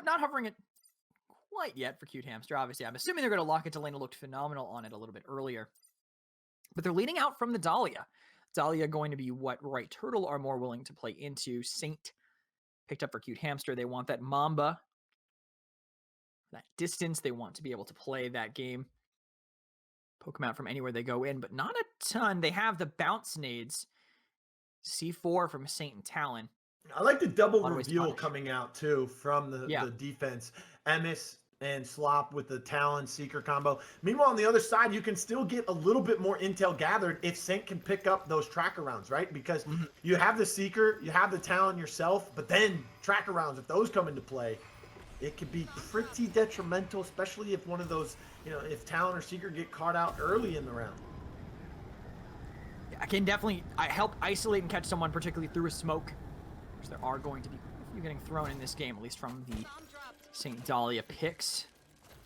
not hovering it quite yet for Cute Hamster. Obviously, I'm assuming they're going to lock it. Dahlenaa looked phenomenal on it a little bit earlier. But they're leading out from the Dahlia. Dahlia going to be what Right Turtle are more willing to play into. Saint picked up for Cute Hamster. They want that Mamba, that distance. They want to be able to play that game. Poke them out from anywhere they go in, but not a ton. They have the bounce nades. C4 from Saint and Talon. I like the double reveal coming out too from the defense. Emess and Slop with the Talon Seeker combo. Meanwhile, on the other side, you can still get a little bit more intel gathered if Saint can pick up those tracker rounds, right? Because you have the Seeker, you have the Talon yourself, but then tracker rounds, if those come into play, it could be pretty detrimental, especially if one of those, if Talon or Seeker get caught out early in the round. I can definitely help isolate and catch someone, particularly through a smoke, which there are going to be a few getting thrown in this game, at least from the St. Dahlia picks.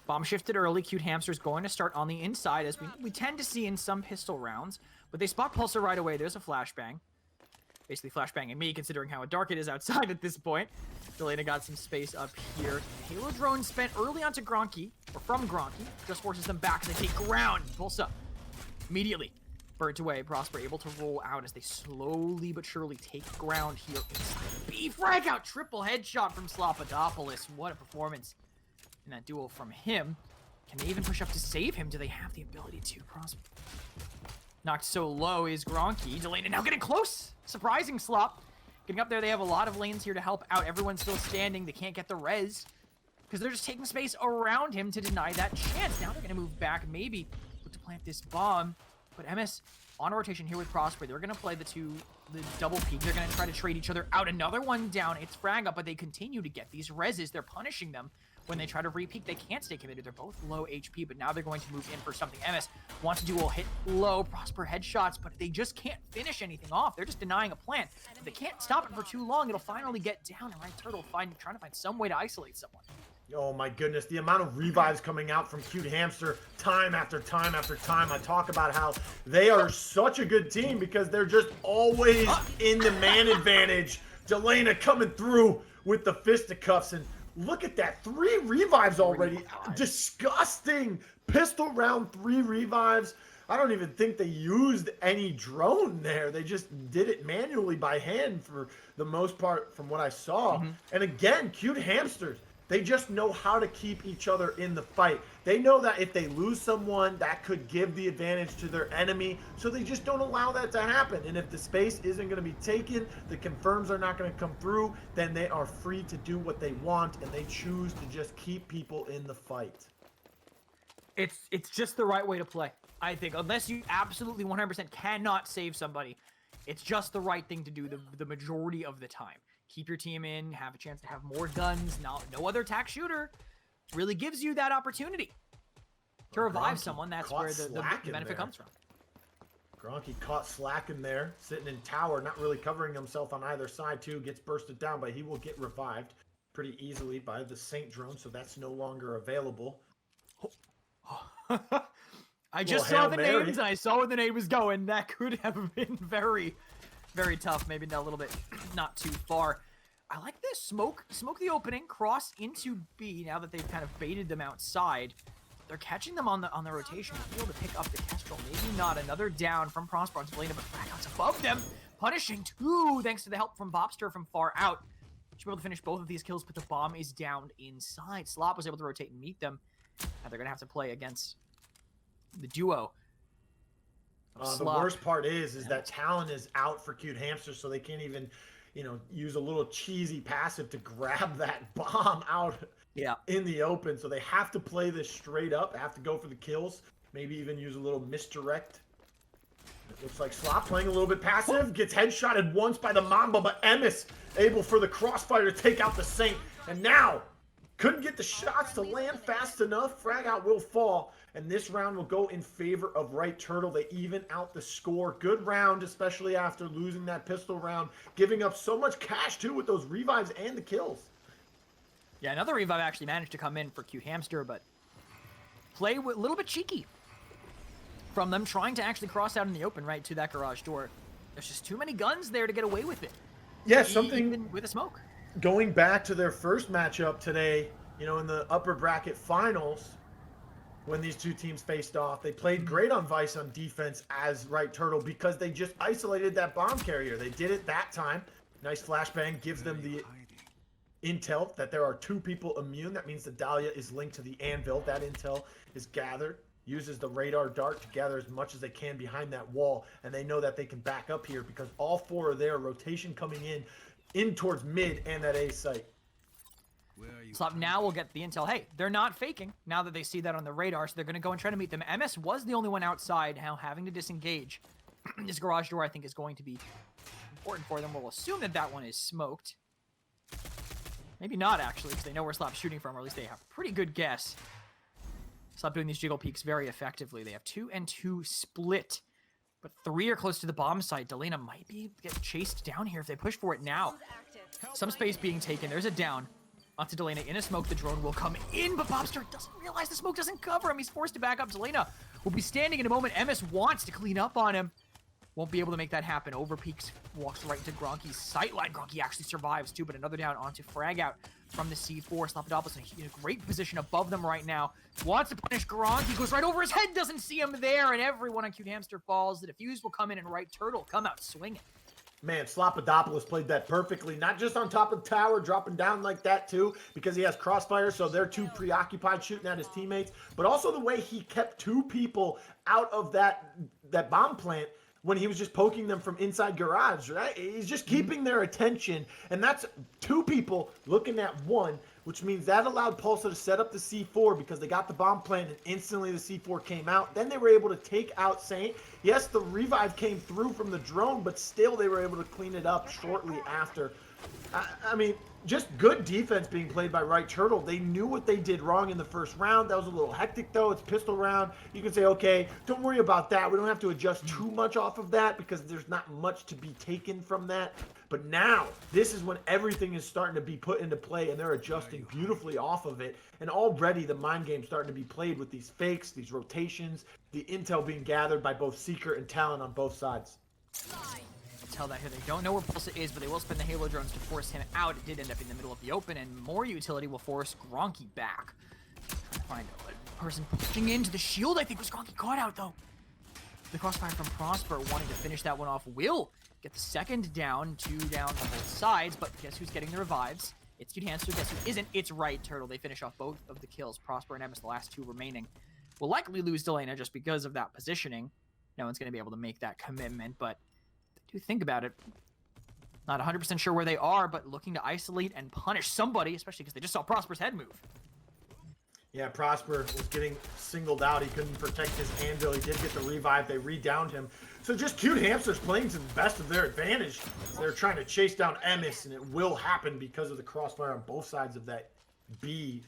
Bomb shifted early. Cute Hamster's going to start on the inside, as we tend to see in some pistol rounds, but they spot Pulsza right away. There's a flashbang. Basically flashbanging me, considering how dark it is outside at this point. Dahlenaa got some space up here. Halo drone spent early onto Gronky, or from Gronky, just forces them back as they take ground. Pulsza immediately burnt away. Prosper able to roll out as they slowly but surely take ground here. B FragOut, triple headshot from Slopodopolous. What a performance in that duel from him. Can they even push up to save him? Do they have the ability to? Prosper knocked so low is Gronky. Dahlenaa now getting close. Surprising Slop. Getting up there, they have a lot of lanes here to help out. Everyone's still standing. They can't get the res because they're just taking space around him to deny that chance. Now they're going to move back, maybe look to plant this bomb. But Emess on rotation here with Prosper. They're going to play the double peek. They're going to try to trade each other out. Another one down. It's FragOut, but they continue to get these reses. They're punishing them when they try to re-peek. They can't stay committed. They're both low HP, but now they're going to move in for something. Emess wants to do a hit low. Prosper headshots, but they just can't finish anything off. They're just denying a plant. If they can't stop it for too long, it'll finally get down. And Right Turtle trying to find some way to isolate someone. Oh my goodness, the amount of revives coming out from Cute Hamster time after time after time. I talk about how they are such a good team because they're just always in the man advantage. Dahlenaa coming through with the fisticuffs, and look at that, 3 revives already. Disgusting. Pistol round, 3 revives. I don't even think they used any drone there. They just did it manually by hand for the most part from what I saw. And again, Cute Hamsters, they just know how to keep each other in the fight. They know that if they lose someone, that could give the advantage to their enemy. So they just don't allow that to happen. And if the space isn't going to be taken, the confirms are not going to come through, then they are free to do what they want, and they choose to just keep people in the fight. It's just the right way to play, I think. Unless you absolutely 100% cannot save somebody, it's just the right thing to do the majority of the time. Keep your team in, have a chance to have more guns. Now, no other attack shooter really gives you that opportunity to revive someone. That's where the benefit comes from. Gronky caught slacking there, sitting in tower, not really covering himself on either side too. Gets bursted down, but he will get revived pretty easily by the Saint drone, so that's no longer available. I just saw the names, and I saw where the name was going. That could have been very, very tough. Maybe a little bit not too far. I like this. Smoke the opening, cross into B now that they've kind of baited them outside. They're catching them on the rotation. Able to pick up the Kestrel. Maybe not. Another down from Prosper on Dahlenaa, but FragOut's above them. Punishing 2 thanks to the help from Bopster from far out. Should be able to finish both of these kills, but the bomb is down inside. Slop was able to rotate and meet them. Now they're going to have to play against the duo. The worst part is that Talon is out for Cute Hamster, so they can't even, use a little cheesy passive to grab that bomb out in the open. So they have to play this straight up. They have to go for the kills. Maybe even use a little misdirect. It looks like Slop playing a little bit passive. Gets headshotted once by the Mamba, but Emess able for the crossfire to take out the Saint. And now, couldn't get the shots to land fast enough. FragOut will fall. And this round will go in favor of Right Turtle. They even out the score. Good round, especially after losing that pistol round. Giving up so much cash, too, with those revives and the kills. Yeah, another revive actually managed to come in for Cute Hamster, but play a little bit cheeky from them, trying to actually cross out in the open right to that garage door. There's just too many guns there to get away with it. Yeah, even with a smoke. going back to their first matchup today, you know, in the upper bracket finals, when these two teams faced off, they played great on Vice on defense as Right Turtle because they just isolated that bomb carrier. They did it that time. Nice flashbang gives them the intel that there are 2 people immune. That means the Dahlia is linked to the anvil. That intel is gathered. Uses the radar dart to gather as much as they can behind that wall, and they know that they can back up here because all 4 are there. Rotation coming in towards mid and that A site. Slop now will get the intel. Hey, they're not faking now that they see that on the radar, so they're going to go and try to meet them. Emess was the only one outside, now having to disengage. This garage door, I think, is going to be important for them. We'll assume that that one is smoked. Maybe not, actually, because they know where Slop's shooting from, or at least they have a pretty good guess. Slop doing these jiggle peeks very effectively. They have 2 and 2 split, but 3 are close to the bomb site. Dahlenaa might be get chased down here if they push for it now. Some space being taken. There's a down. Onto Dahlenaa in a smoke. The drone will come in, but Bopster doesn't realize the smoke doesn't cover him. He's forced to back up. Dahlenaa will be standing in a moment. Emess wants to clean up on him. Won't be able to make that happen. Over peaks, walks right into Gronky's sightline. Gronky actually survives too, but another down onto FragOut from the C4. Slopodopolous in a great position above them right now. Wants to punish Gronky. Goes right over his head. Doesn't see him there, and everyone on Cute Hamster falls. The defuse will come in, and Right Turtle come out swinging. Man, Slopodopolous played that perfectly. Not just on top of the tower, dropping down like that too, because he has crossfire, so they're too preoccupied shooting at his teammates. But also the way he kept 2 people out of that bomb plant when he was just poking them from inside garage, right? He's just keeping their attention, and that's 2 people looking at 1, which means that allowed Pulsza to set up the C4 because they got the bomb plant and instantly the C4 came out. Then they were able to take out Saint. Yes, the revive came through from the drone, but still they were able to clean it up shortly after. I mean, just good defense being played by Right Turtle. They knew what they did wrong in the first round. That was a little hectic, though. It's pistol round. You can say, okay, don't worry about that. We don't have to adjust too much off of that because there's not much to be taken from that. But now, this is when everything is starting to be put into play, and they're adjusting beautifully off of it. And already the mind game's starting to be played with these fakes, these rotations, the intel being gathered by both Seeker and Talon on both sides. Tell that here. They don't know where Pulsza is, but they will spend the Halo drones to force him out. It did end up in the middle of the open, and more utility will force Gronky back. Trying to find a person pushing into the shield. I think was Gronky caught out, though. The crossfire from Prosper wanting to finish that one off will get the second down, 2 down on both sides, but guess who's getting the revives? It's Cute Hamster. Guess who isn't? It's Right Turtle. They finish off both of the kills. Prosper and Emess, the last 2 remaining, will likely lose Dahlenaa just because of that positioning. No one's going to be able to make that commitment, but do think about it. Not 100% sure where they are, but looking to isolate and punish somebody, especially because they just saw Prosper's head move. Yeah, Prosper was getting singled out. He couldn't protect his anvil. He did get the revive. They re-downed him. So just Cute Hamsters playing to the best of their advantage. They're trying to chase down Emess, and it will happen because of the crossfire on both sides of that B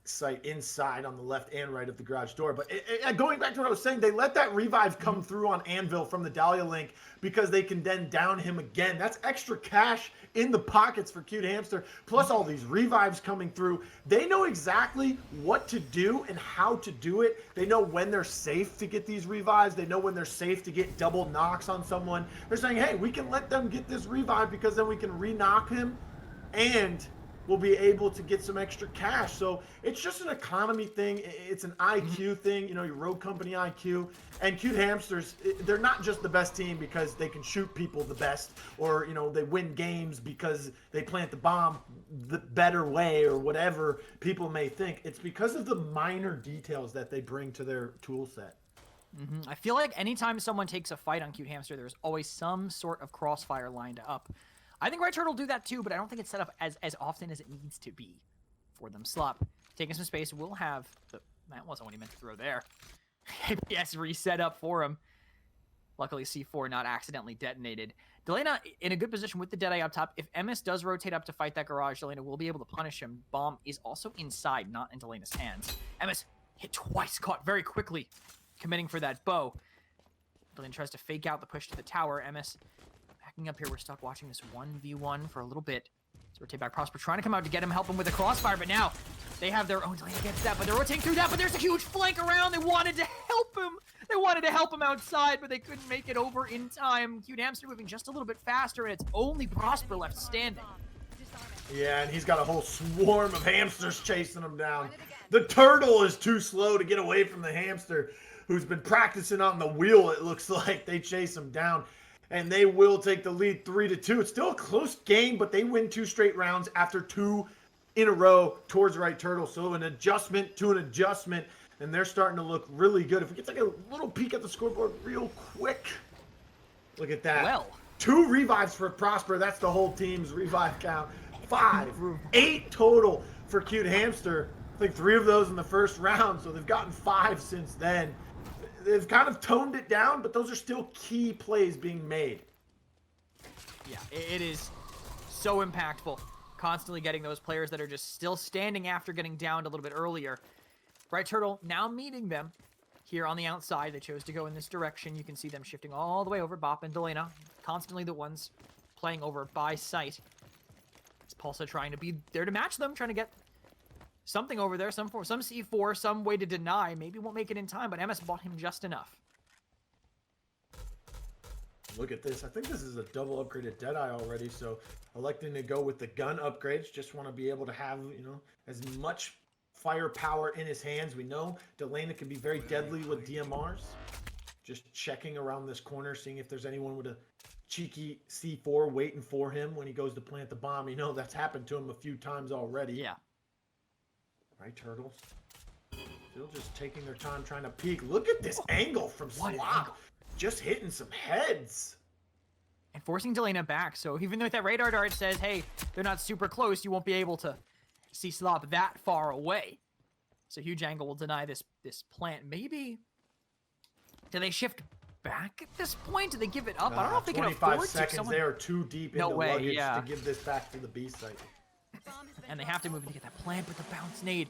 site inside on the left and right of the garage door. But going back to what I was saying, they let that revive come through on Anvil from the Dahlia link because they can then down him again. That's extra cash in the pockets for Cute Hamster, plus all these revives coming through. They know exactly what to do and how to do it. They know when they're safe to get these revives. They know when they're safe to get double knocks on someone. They're saying, hey, we can let them get this revive because then we can re-knock him and we'll be able to get some extra cash. So it's just an economy thing. It's an IQ thing, you know, your road company IQ. And Cute Hamsters, they're not just the best team because they can shoot people the best, or, you know, they win games because they plant the bomb the better way, or whatever people may think. It's because of the minor details that they bring to their tool set. I feel like anytime someone takes a fight on Cute Hamster, there's always some sort of crossfire lined up. I think Right Turtle do that too, but I don't think it's set up as often as it needs to be for them. Slop, taking some space, will have the... That wasn't what he meant to throw there. Yes, reset up for him. Luckily, C4 not accidentally detonated. Dahlenaa in a good position with the Deadeye up top. If Emess does rotate up to fight that garage, Dahlenaa will be able to punish him. Bomb is also inside, not in Dahlenaa's hands. Emess hit twice, caught very quickly, committing for that bow. Dahlenaa tries to fake out the push to the tower. Emess backing up here. We're stuck watching this 1v1 for a little bit. So rotate back. Prosper trying to come out to get him, help him with a crossfire, but now they have their own Dahlenaa against that, but they're rotating through that, but there's a huge flank around. They wanted to help him. They wanted to help him outside, but they couldn't make it over in time. Cute Hamster moving just a little bit faster, and it's only Prosper left standing. Yeah, and he's got a whole swarm of hamsters chasing him down. The turtle is too slow to get away from the hamster, who's been practicing on the wheel, it looks like. They chase him down, and they will take the lead 3-2. It's still a close game, but they win 2 straight rounds after 2 in a row towards Right Turtle. So an adjustment to an adjustment, and they're starting to look really good. If we get like a little peek at the scoreboard real quick. Look at that. Well. 2 revives for Prosper. That's the whole team's revive count. 5, 8 total for Cute Hamster. I think 3 of those in the first round, so they've gotten 5 since then. They've kind of toned it down, but those are still key plays being made. Yeah, it is so impactful. Constantly getting those players that are just still standing after getting downed a little bit earlier. Right Turtle now meeting them here on the outside. They chose to go in this direction. You can see them shifting all the way over. Bop and Dahlenaa, constantly the ones playing over by sight. It's Pulsza trying to be there to match them, trying to get something over there, some C4, some way to deny. Maybe won't make it in time, but Emess bought him just enough. Look at this. I think this is a double upgraded Deadeye already, so electing to go with the gun upgrades. Just want to be able to have, you know, as much firepower in his hands. We know Dahlenaa can be very deadly with DMRs. Just checking around this corner, seeing if there's anyone with a cheeky C4 waiting for him when he goes to plant the bomb. You know, that's happened to him a few times already. Yeah. Right, Turtles. Still just taking their time trying to peek. Look at this angle from Slop. Just hitting some heads. And forcing Dahlenaa back. So even though that radar dart says, hey, they're not super close, you won't be able to see Slop that far away. So huge angle will deny this plant. Maybe... Do they shift back at this point? Do they give it up? I don't know if they can afford to. 25 seconds, they are too deep into luggage to give this back to the B site. And they have to move to get that plant, but the bounce nade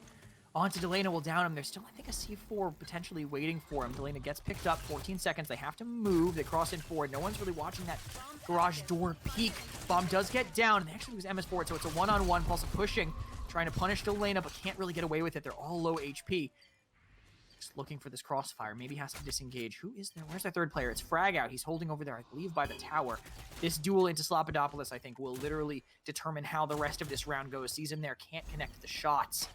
onto Dahlenaa will down him. There's still, I think, a C4 potentially waiting for him. Dahlenaa gets picked up, 14 seconds. They have to move. They cross in forward. No one's really watching that garage door peek. Bomb does get down, and they actually lose Emess for it, so it's a one-on-one. Pulsza pushing, trying to punish Dahlenaa, but can't really get away with it. They're all low HP. Just looking for this crossfire. Maybe has to disengage. Who is there? Where's their third player? It's FragOut. He's holding over there, I believe, by the tower. This duel into Slopodopolous, I think, will literally determine how the rest of this round goes. Sees him there, can't connect the shots.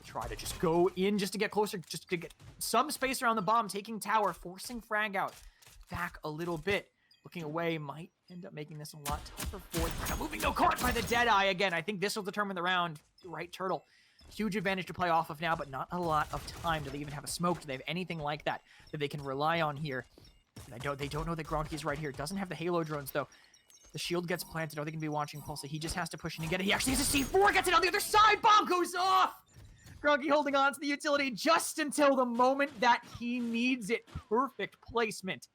Try to just go in just to get closer, just to get some space around the bomb, taking tower, forcing FragOut back a little bit. Looking away, might end up making this a lot tougher for them. Moving, no, caught by the Deadeye again. I think this will determine the round. Right Turtle. Huge advantage to play off of now, but not a lot of time. Do they even have a smoke? Do they have anything like that that they can rely on here? They don't know that Gronky is right here. Doesn't have the Halo drones, though. The shield gets planted. Are they going to be watching Pulsza? He just has to push in and get it. He actually has a C4, gets it on the other side. Bomb goes off! Gronky holding on to the utility just until the moment that he needs it. Perfect placement.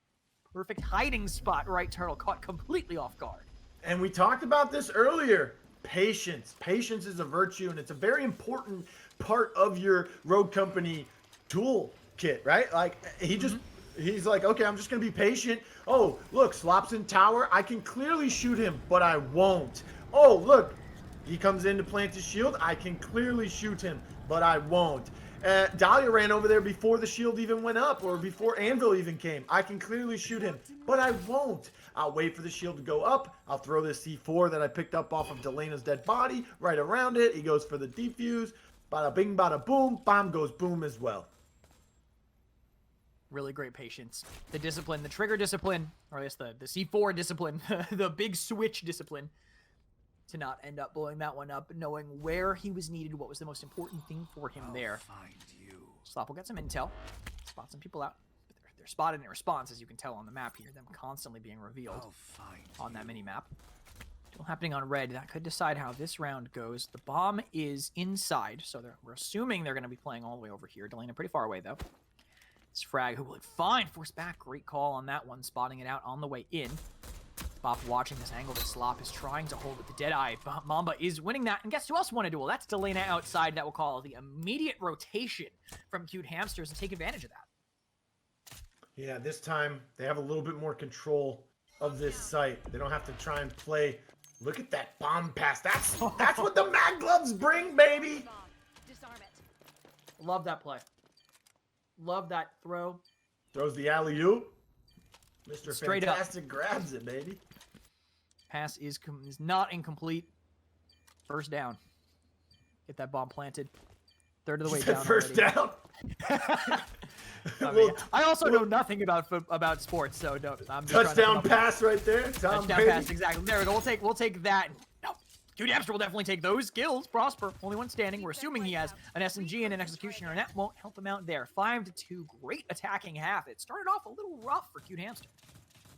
Perfect hiding spot. Right Turtle caught completely off guard. And we talked about this earlier. Patience. Patience is a virtue, and it's a very important part of your Rogue Company toolkit, right? Like, he's like, okay, I'm just going to be patient. Oh, look, Slop's in tower. I can clearly shoot him, but I won't. Oh, look, he comes in to plant his shield. I can clearly shoot him, but I won't. Dahlia ran over there before the shield even went up, or before Anvil even came. I can clearly shoot him, but I won't. I'll wait for the shield to go up. I'll throw this C4 that I picked up off of Dahlena's dead body right around it. He goes for the defuse. Bada bing, bada boom. Bomb goes boom as well. Really great patience. The discipline, the trigger discipline, or I guess the C4 discipline, the big switch discipline, to not end up blowing that one up, knowing where he was needed, what was the most important thing for him there. Slop will get some intel, spot some people out. But they're spotted in response, as you can tell on the map here, them constantly being revealed on that mini-map. Still happening on red. That could decide how this round goes. The bomb is inside, so we're assuming they're going to be playing all the way over here. Dahlenaa pretty far away, though. It's Frag who will find force back. Great call on that one, spotting it out on the way in. Bop watching this angle that Slop is trying to hold with the Deadeye. Mamba is winning that, and guess who else won a duel? That's Dahlenaa outside. That will call the immediate rotation from Cute Hamsters and take advantage of that. Yeah, this time they have a little bit more control of this site. They don't have to try and play. Look at that bomb pass. That's what the Mag Gloves bring, baby. Love that play. Love that throw. Throws the alley-oop. Mr. Straight Fantastic grabs it, baby. Pass is not incomplete. First down. Get that bomb planted. Third of the way Said down. first down. I, mean, I also know nothing about sports, so no. I'm just touchdown pass right there. Tom touchdown Brady. pass, exactly. There we go. We'll take that. No, Dude, Hamster will definitely take those skills. Prosper, only one standing. We're assuming he has an SMG and an executioner, and that won't help him out there. 5-2, great attacking half. It started off a little rough for Cute Hamster.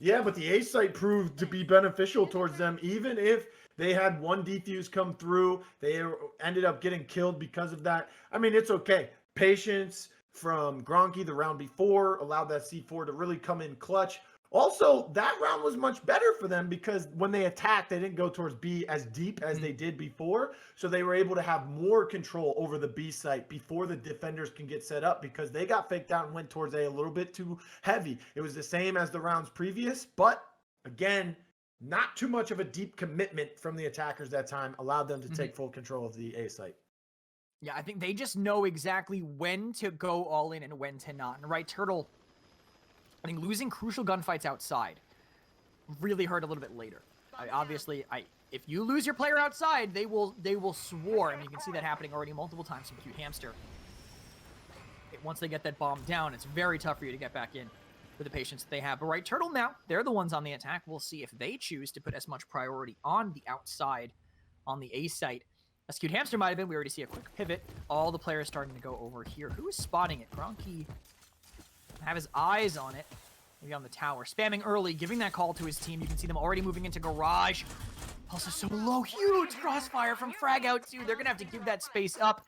Yeah, but the A site proved to be beneficial towards them, even if they had one defuse come through. They ended up getting killed because of that. I mean, it's okay. Patience from Gronky the round before allowed that C4 to really come in clutch. Also, that round was much better for them because when they attacked, they didn't go towards B as deep as they did before. So they were able to have more control over the B site before the defenders can get set up because they got faked out and went towards A little bit too heavy. It was the same as the rounds previous, but again, not too much of a deep commitment from the attackers that time allowed them to take full control of the A site. Yeah, I think they just know exactly when to go all in and when to not. And right, Turtle, I think losing crucial gunfights outside really hurt a little bit later. Obviously, if you lose your player outside, they will swarm. And you can see that happening already multiple times from Cute Hamster. Once they get that bomb down, it's very tough for you to get back in with the patience that they have. But right, Turtle now, they're the ones on the attack. We'll see if they choose to put as much priority on the outside on the A site. As Cute Hamster might have been, we already see a quick pivot. All the players starting to go over here. Who is spotting it? Gronky have his eyes on it. Maybe on the tower. Spamming early, giving that call to his team. You can see them already moving into garage. Pulsza so low. Huge crossfire from FragOut too. They're going to have to give that space up.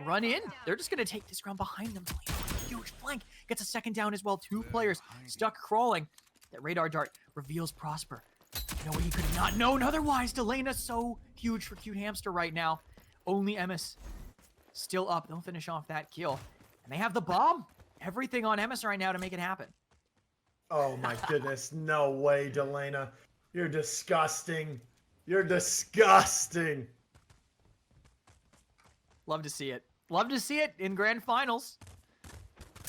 Run in. They're just going to take this ground behind them. Huge flank. Gets a second down as well. 2 players stuck crawling. That radar dart reveals Prosper. No way he could not known otherwise. Dahlenaa so huge for Cute Hamster right now. Only Emess still up. They'll finish off that kill. And they have the bomb. Everything on Emess right now to make it happen. Oh my goodness. No way, Dahlenaa. You're disgusting. You're disgusting. Love to see it. Love to see it in grand finals.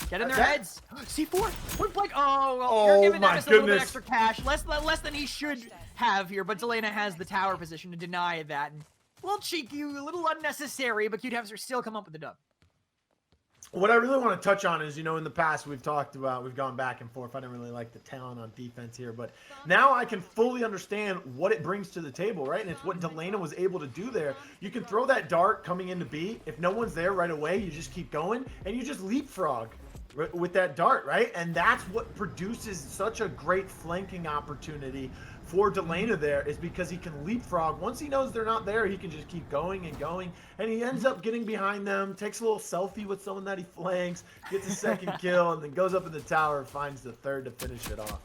Get in their heads. C4. Point blank. Oh, well, you're giving Emess a little bit extra cash. Less than he should have here, but Dahlenaa has the tower position to deny that. And a little cheeky, a little unnecessary, but Cute Hamster still come up with the dub. What I really want to touch on is, in the past we've talked about, we've gone back and forth. I didn't really like the talent on defense here, but now I can fully understand what it brings to the table, right? And it's what Dahlenaa was able to do there. You can throw that dart coming into B. If no one's there right away, you just keep going and you just leapfrog with that dart, right? And that's what produces such a great flanking opportunity for Dahlenaa there, is because he can leapfrog. Once he knows they're not there, he can just keep going and going, and he ends up getting behind them, takes a little selfie with someone that he flanks, gets a second kill, and then goes up in the tower and finds the third to finish it off.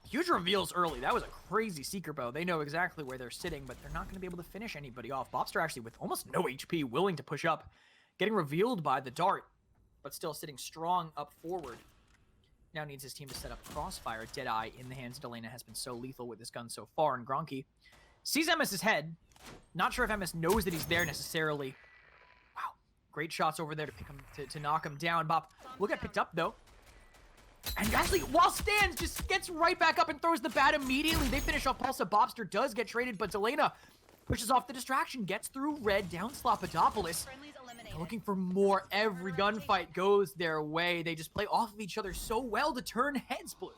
Huge reveals early. That was a crazy seeker bow. They know exactly where they're sitting, but they're not going to be able to finish anybody off. Bopster actually with almost no HP, willing to push up, getting revealed by the dart, but still sitting strong up forward. Now needs his team to set up crossfire. Deadeye in the hands of Dahlenaa has been so lethal with this gun so far, and Gronky sees Emess's head. Not sure if Emess knows that he's there necessarily. Wow, great shots over there to pick him to knock him down. Bop will get picked up though, and actually while stands just gets right back up and throws the bat immediately. They finish off Pulsza. Bopster does get traded, but Dahlenaa pushes off the distraction, gets through red, down Slopodopolous. Looking for more. Every gunfight goes their way. They just play off of each other so well to turn heads blue.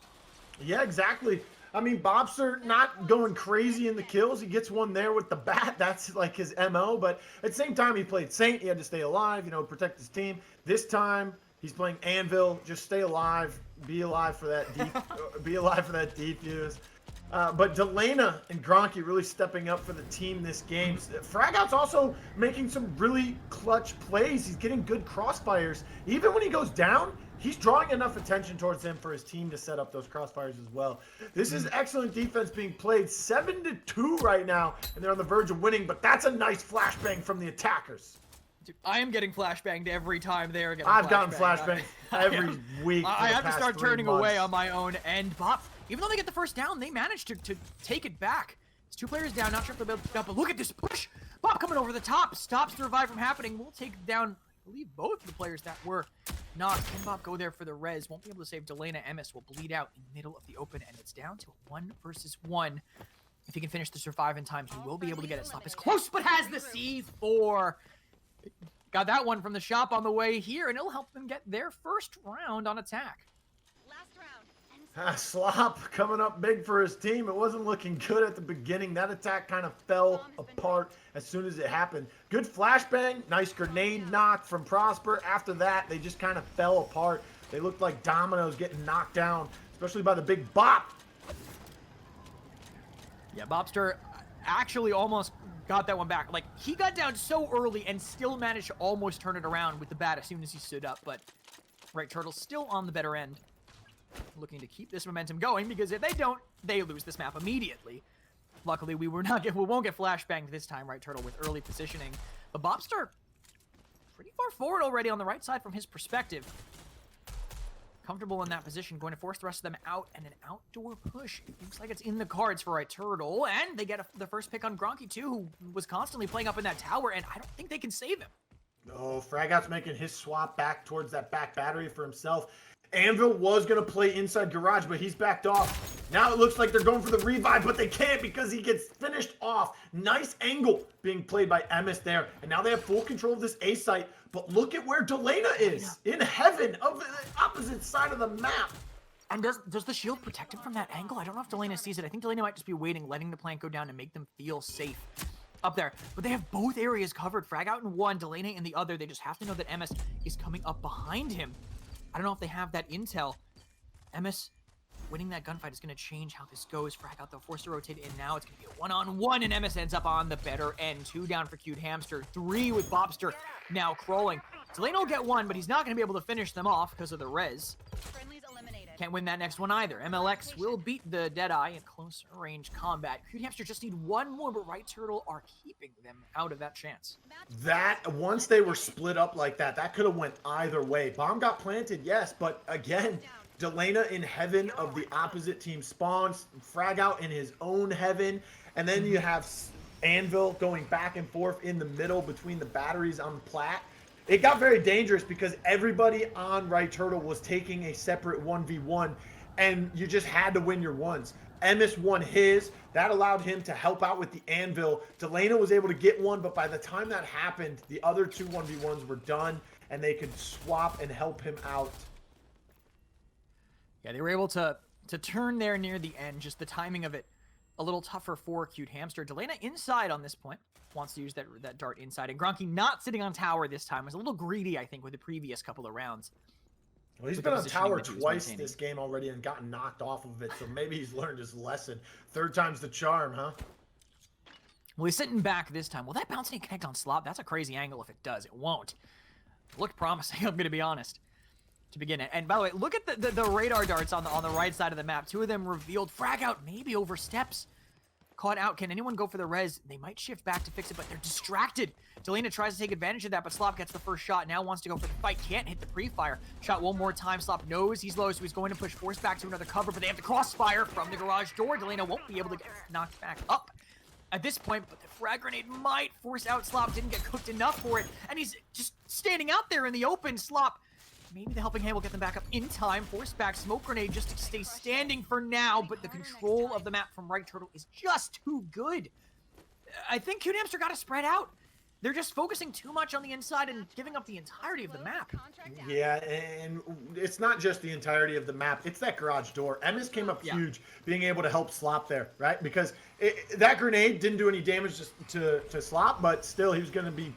Yeah, exactly. I mean, Bopster not going crazy in the kills. He gets one there with the bat. That's like his MO. But at the same time, he played Saint. He had to stay alive, protect his team. This time, he's playing Anvil. Just stay alive. Be alive for that be alive for that defuse. But Dahlenaa and Gronky really stepping up for the team this game. FragOut's also making some really clutch plays. He's getting good crossfires. Even when he goes down, he's drawing enough attention towards him for his team to set up those crossfires as well. This is excellent defense being played. 7-2 right now, and they're on the verge of winning, but that's a nice flashbang from the attackers. Dude, I am getting flashbanged every time they're getting I've gotten flashbanged every week. I have to start turning away on my own end. Bop, even though they get the first down, they manage to take it back. There's 2 players down, not sure if they'll be able to pick up, but look at this push. Bop coming over the top, stops the revive from happening. We'll take down, I believe, both the players that were knocked. Can Bop go there for the res? Won't be able to save Dahlenaa. Emess will bleed out in the middle of the open, and it's down to a 1 versus 1. If he can finish the survive in time, he will be able to get it. Slop is close, but has the C4. Got that one from the shop on the way here, and it'll help them get their first round on attack. Slop coming up big for his team. It wasn't looking good at the beginning. That attack kind of fell apart as soon as it happened. Good flashbang, nice grenade knock from Prosper. After that, they just kind of fell apart. They looked like dominoes getting knocked down, especially by the big Bop. Yeah, Bopster actually almost got that one back. Like, he got down so early and still managed to almost turn it around with the bat as soon as he stood up, but Right Turtle's still on the better end. Looking to keep this momentum going, because if they don't, they lose this map immediately. Luckily, we won't get flashbanged this time, Right Turtle, with early positioning. But Bopster, pretty far forward already on the right side from his perspective. Comfortable in that position, going to force the rest of them out, and an outdoor push. It looks like it's in the cards for Right Turtle, and they get the first pick on Gronky, too, who was constantly playing up in that tower, and I don't think they can save him. Oh, FragOut's making his swap back towards that back battery for himself. Anvil was going to play inside garage, but he's backed off. Now it looks like they're going for the revive, but they can't because he gets finished off. Nice angle being played by Emess there. And now they have full control of this A site. But look at where Dahlenaa is. In heaven, of the opposite side of the map. And does the shield protect him from that angle? I don't know if Dahlenaa sees it. I think Dahlenaa might just be waiting, letting the plant go down to make them feel safe up there. But they have both areas covered. FragOut in one, Dahlenaa in the other. They just have to know that Emess is coming up behind him. I don't know if they have that intel. Emess winning that gunfight is going to change how this goes. FragOut, they'll force to rotate in now. It's going to be a one-on-one, and Emess ends up on the better end. 2 down for Cute Hamster. 3 with Bopster now crawling. Dahlenaa will get 1, but he's not going to be able to finish them off because of the res. Can't win that next one either. MLX will beat the Deadeye in close range combat. Cute Hamster just need 1 more, but Right Turtle are keeping them out of that chance. That, once they were split up like that, that could have went either way. Bomb got planted, yes, but again, Dahlenaa in heaven of the opposite team spawns, FragOut in his own heaven, and then you have Anvil going back and forth in the middle between the batteries on the plat. It got very dangerous because everybody on Right Turtle was taking a separate 1v1, and you just had to win your ones. Emess won his. That allowed him to help out with the Anvil. Dahlenaa was able to get 1, but by the time that happened, the other 2 1v1s were done, and they could swap and help him out. Yeah, they were able to turn there near the end. Just the timing of it a little tougher for Cute Hamster. Dahlenaa inside on this point. Wants to use that dart inside. And Gronky not sitting on tower this time. Was a little greedy, I think, with the previous couple of rounds. Well, he's been on tower twice this game already and gotten knocked off of it. So maybe he's learned his lesson. 3rd time's the charm, huh? Well, he's sitting back this time. Will that bounce and connect on Slop? That's a crazy angle if it does. It won't. Looked promising, I'm going to be honest, to begin it. And by the way, look at the radar darts on the right side of the map. 2 of them revealed. FragOut maybe oversteps. Caught out. Can anyone go for the res? They might shift back to fix it, but they're distracted. Dahlenaa tries to take advantage of that, but Slop gets the first shot. Now wants to go for the fight. Can't hit the pre-fire. Shot one more time. Slop knows he's low, so he's going to push Force back to another cover, but they have the crossfire from the garage door. Dahlenaa won't be able to get knocked back up at this point, but the frag grenade might force out Slop. Didn't get cooked enough for it, and he's just standing out there in the open. Slop, maybe the helping hand will get them back up in time. Force back smoke grenade just to stay standing for now, but the control of the map from Right Turtle is just too good. I think Cute Hamster got to spread out. They're just focusing too much on the inside and giving up the entirety of the map. Yeah, and it's not just the entirety of the map. It's that garage door. Emess came up huge, being able to help Slop there, right? Because that grenade didn't do any damage to Slop, but still he was going to be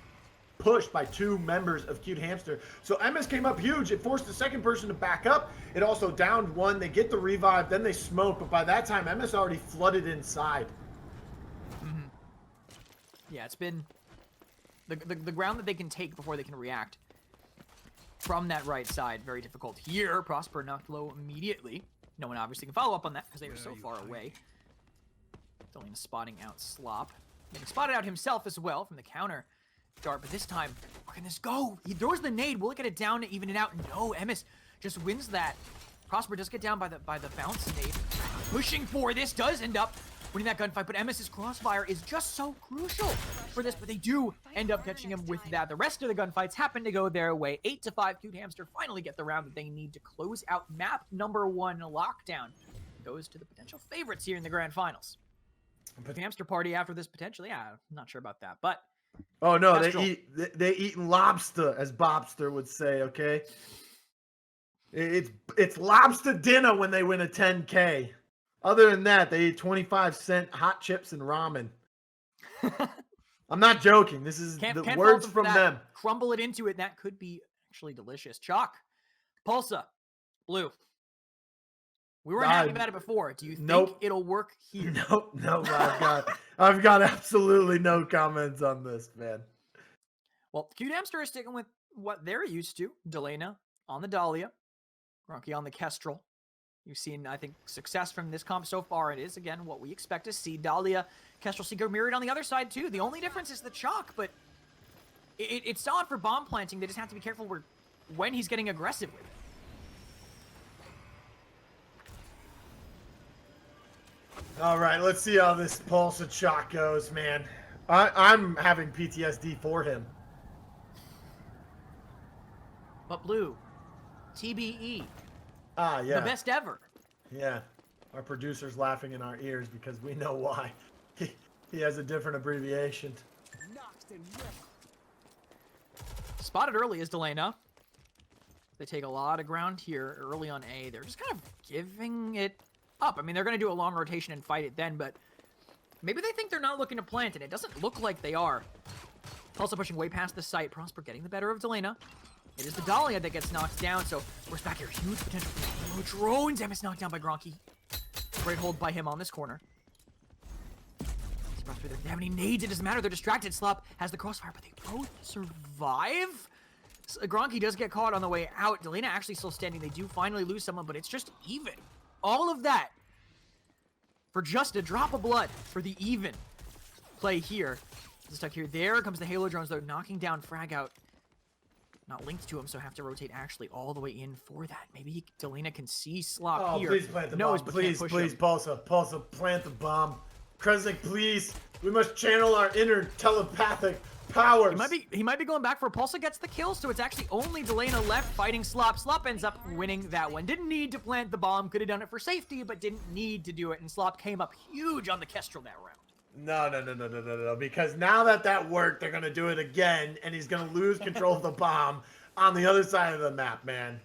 pushed by 2 members of Cute Hamster. So Emess came up huge. It forced the second person to back up. It also downed 1. They get the revive, then they smoke, but by that time Emess already flooded inside. Yeah, it's been the ground that they can take before they can react from that right side. Very difficult here. Prosper knocked low immediately. No one obviously can follow up on that because they are so far away. Dahlenaa spotting out Slop. Getting spotted out himself as well from the counter dart, but this time, where can this go? He throws the nade. Will it get it down to even it out? No, Emess just wins that. Prosper does get down by the bounce nade. Pushing for this, does end up winning that gunfight, but Emess's crossfire is just so crucial for this, but they do end up catching him with that. The rest of the gunfights happen to go their way. 8-5, Cute Hamster finally get the round that they need to close out map number 1 lockdown. Goes to the potential favorites here in the grand finals. But the hamster party after this potentially, yeah, I'm not sure about that. But oh no, Kestrel. they eating lobster, as Bopster would say. Okay, it's lobster dinner when they win a 10K. Other than that, they eat 25-cent hot chips and ramen. I'm not joking. This is Can't the fault words for from that. them. Crumble it into it, and that could be actually delicious. Chalk, Pulsza, Blue. We weren't happy about it before. Do you think it'll work here? Nope. I've got absolutely no comments on this, man. Well, Cute Hamster is sticking with what they're used to. Dahlenaa on the Dahlia, Gronky on the Kestrel. You've seen, I think, success from this comp so far. It is, again, what we expect to see. Dahlia, Kestrel, Seeker mirrored on the other side, too. The only difference is the chalk, but it's solid for bomb planting. They just have to be careful when he's getting aggressive with it. All right, let's see how this Pulsza chalk goes, man. I'm having PTSD for him. But Blue, TBE. Ah, yeah. The best ever. Yeah. Our producer's laughing in our ears because we know why. He has a different abbreviation. Spotted early is Dahlenaa. They take a lot of ground here early on A. They're just kind of giving it up. I mean, they're going to do a long rotation and fight it then, but maybe they think they're not looking to plant, and it doesn't look like they are. Also pushing way past the site. Prosper getting the better of Dahlenaa. It is the Dahlia that gets knocked down, so we're back here. Huge potential for the drones. Emess knocked down by Gronky. Great hold by him on this corner. They don't have any nades. It doesn't matter. They're distracted. Slop has the crossfire, but they both survive. Gronky does get caught on the way out. Dahlenaa actually still standing. They do finally lose someone, but it's just even. All of that for just a drop of blood for the even play here. Stuck here. There comes the Halo drones, though, knocking down FragOut. Not linked to him, so have to rotate actually all the way in for that. Maybe Dahlenaa can see Slop here. Please plant the bomb. Please, Pulsza, plant the bomb. Kresnik, please. We must channel our inner telepathic powers. He might be going back for Pulsza gets the kill, so it's actually only Dahlenaa left fighting Slop. Slop ends up winning that one. Didn't need to plant the bomb. Could have done it for safety, but didn't need to do it. And Slop came up huge on the Kestrel that round. No. Because now that worked, they're going to do it again, and he's going to lose control of the bomb on the other side of the map, man.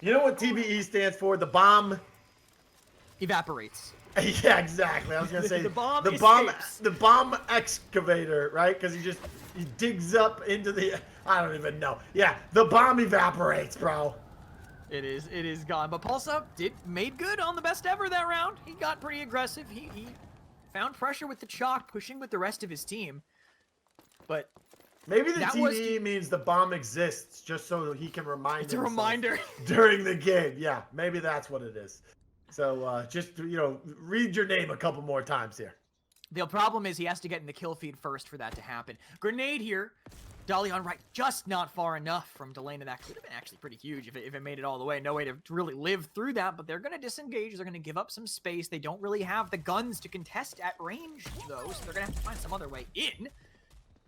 You know what TBE stands for? The bomb evaporates. Yeah, exactly. I was going to say the bomb excavator, right? Because he digs up into the, I don't even know. Yeah, the bomb evaporates, bro. It is gone. But Pulsza made good on the best ever that round. He got pretty aggressive. He found pressure with the chalk, pushing with the rest of his team. But maybe the TBE means the bomb exists just so he can remind It's a reminder. During the game. Yeah, maybe that's what it is. So just, read your name a couple more times here. The problem is he has to get in the kill feed first for that to happen. Grenade here. Dahlia on right, just not far enough from Dahlenaa. That could have been actually pretty huge if it made it all the way. No way to really live through that, but they're going to disengage. They're going to give up some space. They don't really have the guns to contest at range, though, so they're going to have to find some other way in.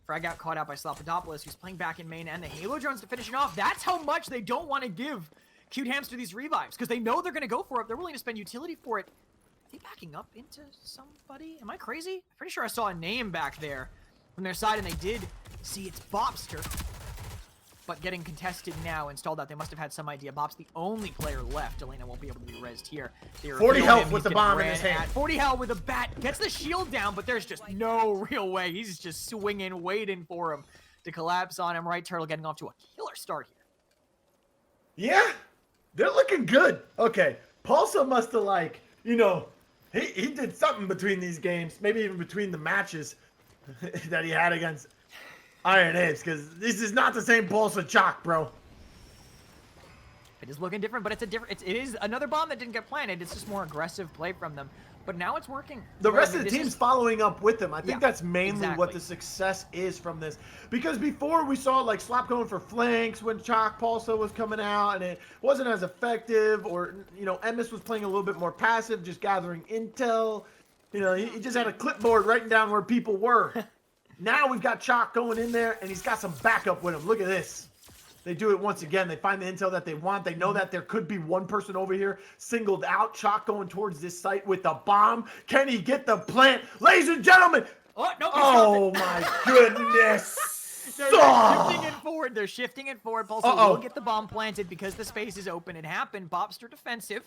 FragOut caught out by Slopodopolous, who's playing back in main, and the Halo drones to finish it off. That's how much they don't want to give Cute Hamster these revives, because they know they're going to go for it. They're willing to spend utility for it. Are they backing up into somebody? Am I crazy? I'm pretty sure I saw a name back there from their side, and they did see it's Bopster. But getting contested now, installed out. They must have had some idea. Bop's the only player left. Dahlenaa won't be able to be rezzed here. 40 health with the bomb in his hand. 40 health with a bat. Gets the shield down, but there's just no real way. He's just swinging, waiting for him to collapse on him. Right Turtle getting off to a killer start here. Yeah, they're looking good. Okay, Pulsza must have he did something between these games, maybe even between the matches that he had against Iron Apes, because this is not the same Pulsza chalk, bro. It is looking different, but it is another bomb that didn't get planted. It's just more aggressive play from them. But now it's working. The rest of the team's following up with them. I think that's mainly what the success is from this. Because before we saw Slop going for flanks when Chalk Pulsza was coming out, and it wasn't as effective, or Emess was playing a little bit more passive, just gathering intel. He just had a clipboard writing down where people were. Now we've got Chalk going in there, and he's got some backup with him. Look at this. They do it once again. They find the intel that they want. They know that there could be one person over here singled out. Chalk going towards this site with the bomb. Can he get the plant? Ladies and gentlemen. Oh, no, oh my goodness. They're shifting it forward. They're shifting it forward. Pulsza will get the bomb planted because the space is open. It happened. Bopster defensive.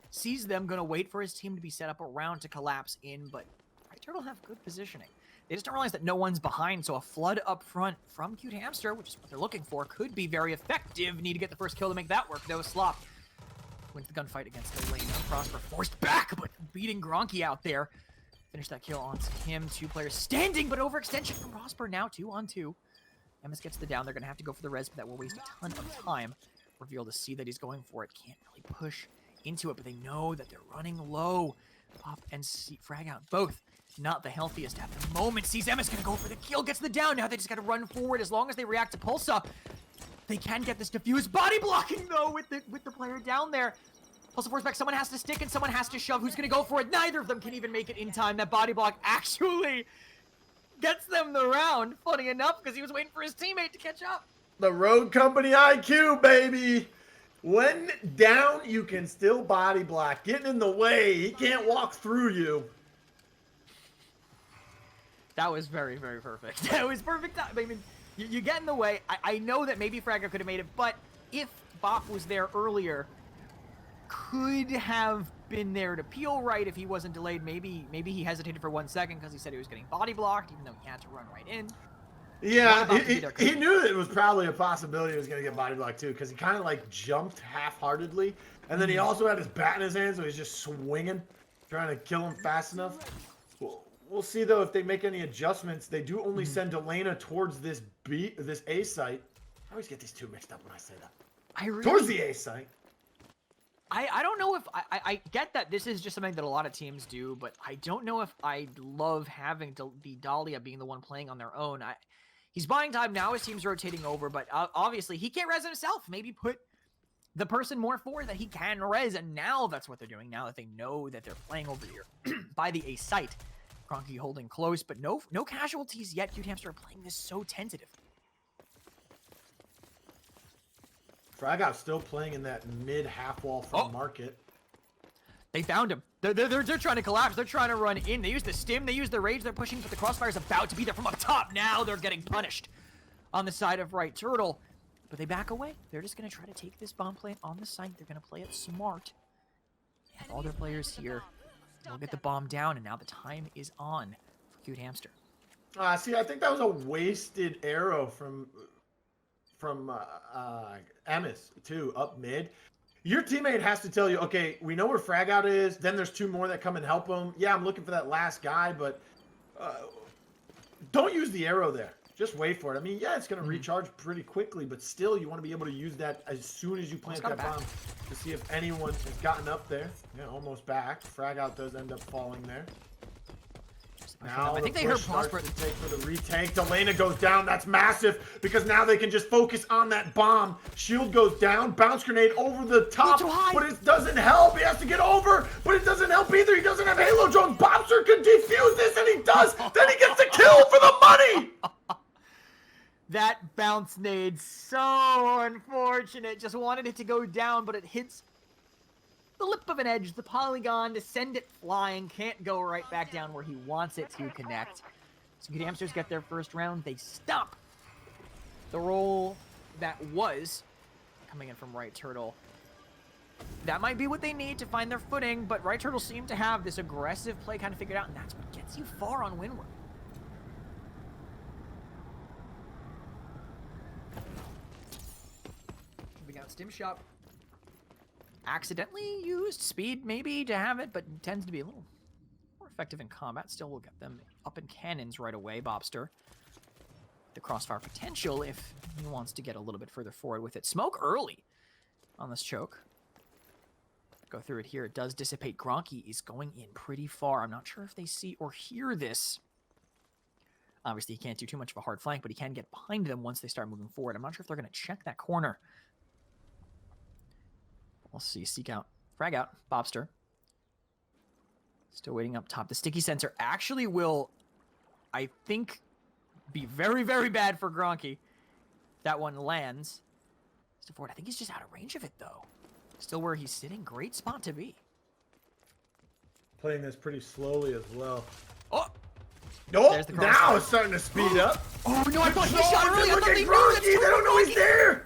Sees them. Going to wait for his team to be set up around to collapse in. But Right Turtle have good positioning. They just don't realize that no one's behind, so a flood up front from Cute Hamster, which is what they're looking for, could be very effective. Need to get the first kill to make that work, though. Slop wins the gunfight against the lane. Prosper forced back, but beating Gronky out there. Finish that kill on him. 2 players standing, but overextension from Prosper now 2-on-2. Emess gets the down. They're going to have to go for the res, but that will waste a ton of time. Reveal to see that he's going for it. Can't really push into it, but they know that they're running low. Pop and FragOut both not the healthiest at the moment. Sees Emess gonna go for the kill, gets the down. Now they just gotta run forward. As long as they react to Pulsza, they can get this diffuse. Body blocking though with the player down there. Pulsza force back. Someone has to stick and someone has to shove. Who's gonna go for it? Neither of them can even make it in time. That body block actually gets them the round. Funny enough, because he was waiting for his teammate to catch up. The Road Company IQ, baby. When down, you can still body block. Getting in the way, he can't walk through you. That was very, very perfect. That was perfect. I mean, you get in the way. I know that maybe FragOut could have made it, but if Bop was there earlier, could have been there to peel right if he wasn't delayed. Maybe he hesitated for 1 second because he said he was getting body blocked, even though he had to run right in. Yeah, he knew that it was probably a possibility he was going to get body blocked too, because he kind of like jumped half-heartedly, and then he also had his bat in his hand, so he's just swinging, trying to kill him fast enough. We'll see though if they make any adjustments. They do only send Dahlenaa towards this A site. I always get these two mixed up when I say that. Towards the A site. I don't know if I get that this is just something that a lot of teams do, but I don't know if I love having the Dahlia being the one playing on their own. He's buying time now. His team's rotating over, but obviously he can't res himself. Maybe put the person more forward that he can res, and now that's what they're doing. Now that they know that they're playing over here by the A site. Gronky holding close, but no casualties yet. Cute Hamster are playing this so tentative. FragOut still playing in that mid half wall from market. They found him. They're trying to collapse. They're trying to run in. They use the stim. They use the rage. They're pushing, but the crossfire's about to be there from up top. Now they're getting punished on the side of Right Turtle. But they back away. They're just going to try to take this bomb plant on the site. They're going to play it smart. With all their players here, they'll get the bomb down, and now the time is on for Cute Hamster. See, I think that was a wasted arrow from Emess, too, up mid. Your teammate has to tell you, okay, we know where FragOut is. Then there's 2 more that come and help him. Yeah, I'm looking for that last guy, but don't use the arrow there. Just wait for it. I mean, yeah, it's going to recharge pretty quickly, but still, you want to be able to use that as soon as you plant that bomb to see if anyone has gotten up there. Yeah, almost back. FragOut does end up falling there. Now I think they heard Prosper. Take for the retake. Dahlenaa goes down. That's massive because now they can just focus on that bomb. Shield goes down. Bounce grenade over the top, but it doesn't help. He has to get over, but it doesn't help either. He doesn't have Halo drones. Bopster can defuse this, and he does. Then he gets the kill for the money. That bounce nade, so unfortunate. Just wanted it to go down, but it hits the lip of an edge, the polygon, to send it flying. Can't go right back down where he wants it to connect. So Cute Hamsters get their first round. They stop the roll that was coming in from Right Turtle. That might be what they need to find their footing, but Right Turtle seem to have this aggressive play kind of figured out, and that's what gets you far on Windward. We got Stim Shop. Accidentally used speed maybe to have it, but tends to be a little more effective in combat. Still will get them up in cannons right away. Bopster. The crossfire potential if he wants to get a little bit further forward with it. Smoke early on this choke. Go through it here. It does dissipate. Gronky is going in pretty far. I'm not sure if they see or hear this. Obviously, he can't do too much of a hard flank, but he can get behind them once they start moving forward. I'm not sure if they're going to check that corner. We'll see. SeekOut. FragOut. Bopster. Still waiting up top. The sticky sensor actually will, I think, be very, very bad for Gronky. That one lands. to forward. I think he's just out of range of it, though. Still where he's sitting. Great spot to be. Playing this pretty slowly as well. Oh! Oh, now it's starting to speed up. Oh, no, I thought he shot early. I thought they knew. Gronky, they don't know he's there.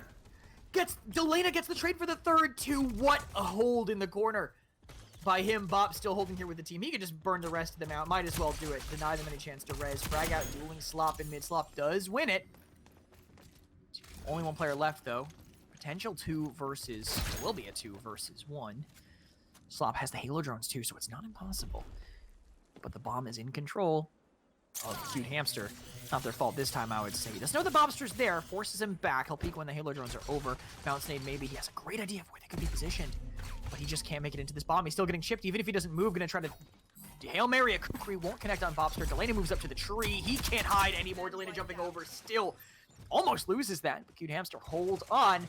Dahlenaa gets the trade for the third, too. What a hold in the corner by him. Bop still holding here with the team. He could just burn the rest of them out. Might as well do it. Deny them any chance to res. FragOut dueling Slop in mid. Slop does win it. Only one player left, though. Potential 2 versus... It will be a 2 versus 1. Slop has the Halo drones, too, so it's not impossible. But the bomb is in control of Cute Hamster. Not their fault this time, I would say. He doesn't know the Bopster's there. Forces him back. He'll peek when the Halo drones are over. Bounce nade, maybe. He has a great idea of where they could be positioned. But he just can't make it into this bomb. He's still getting chipped. Even if he doesn't move, gonna try to Hail Mary. A kukri won't connect on Bopster. Dahlenaa moves up to the tree. He can't hide anymore. Dahlenaa jumping over. Still almost loses that. But Cute Hamster holds on.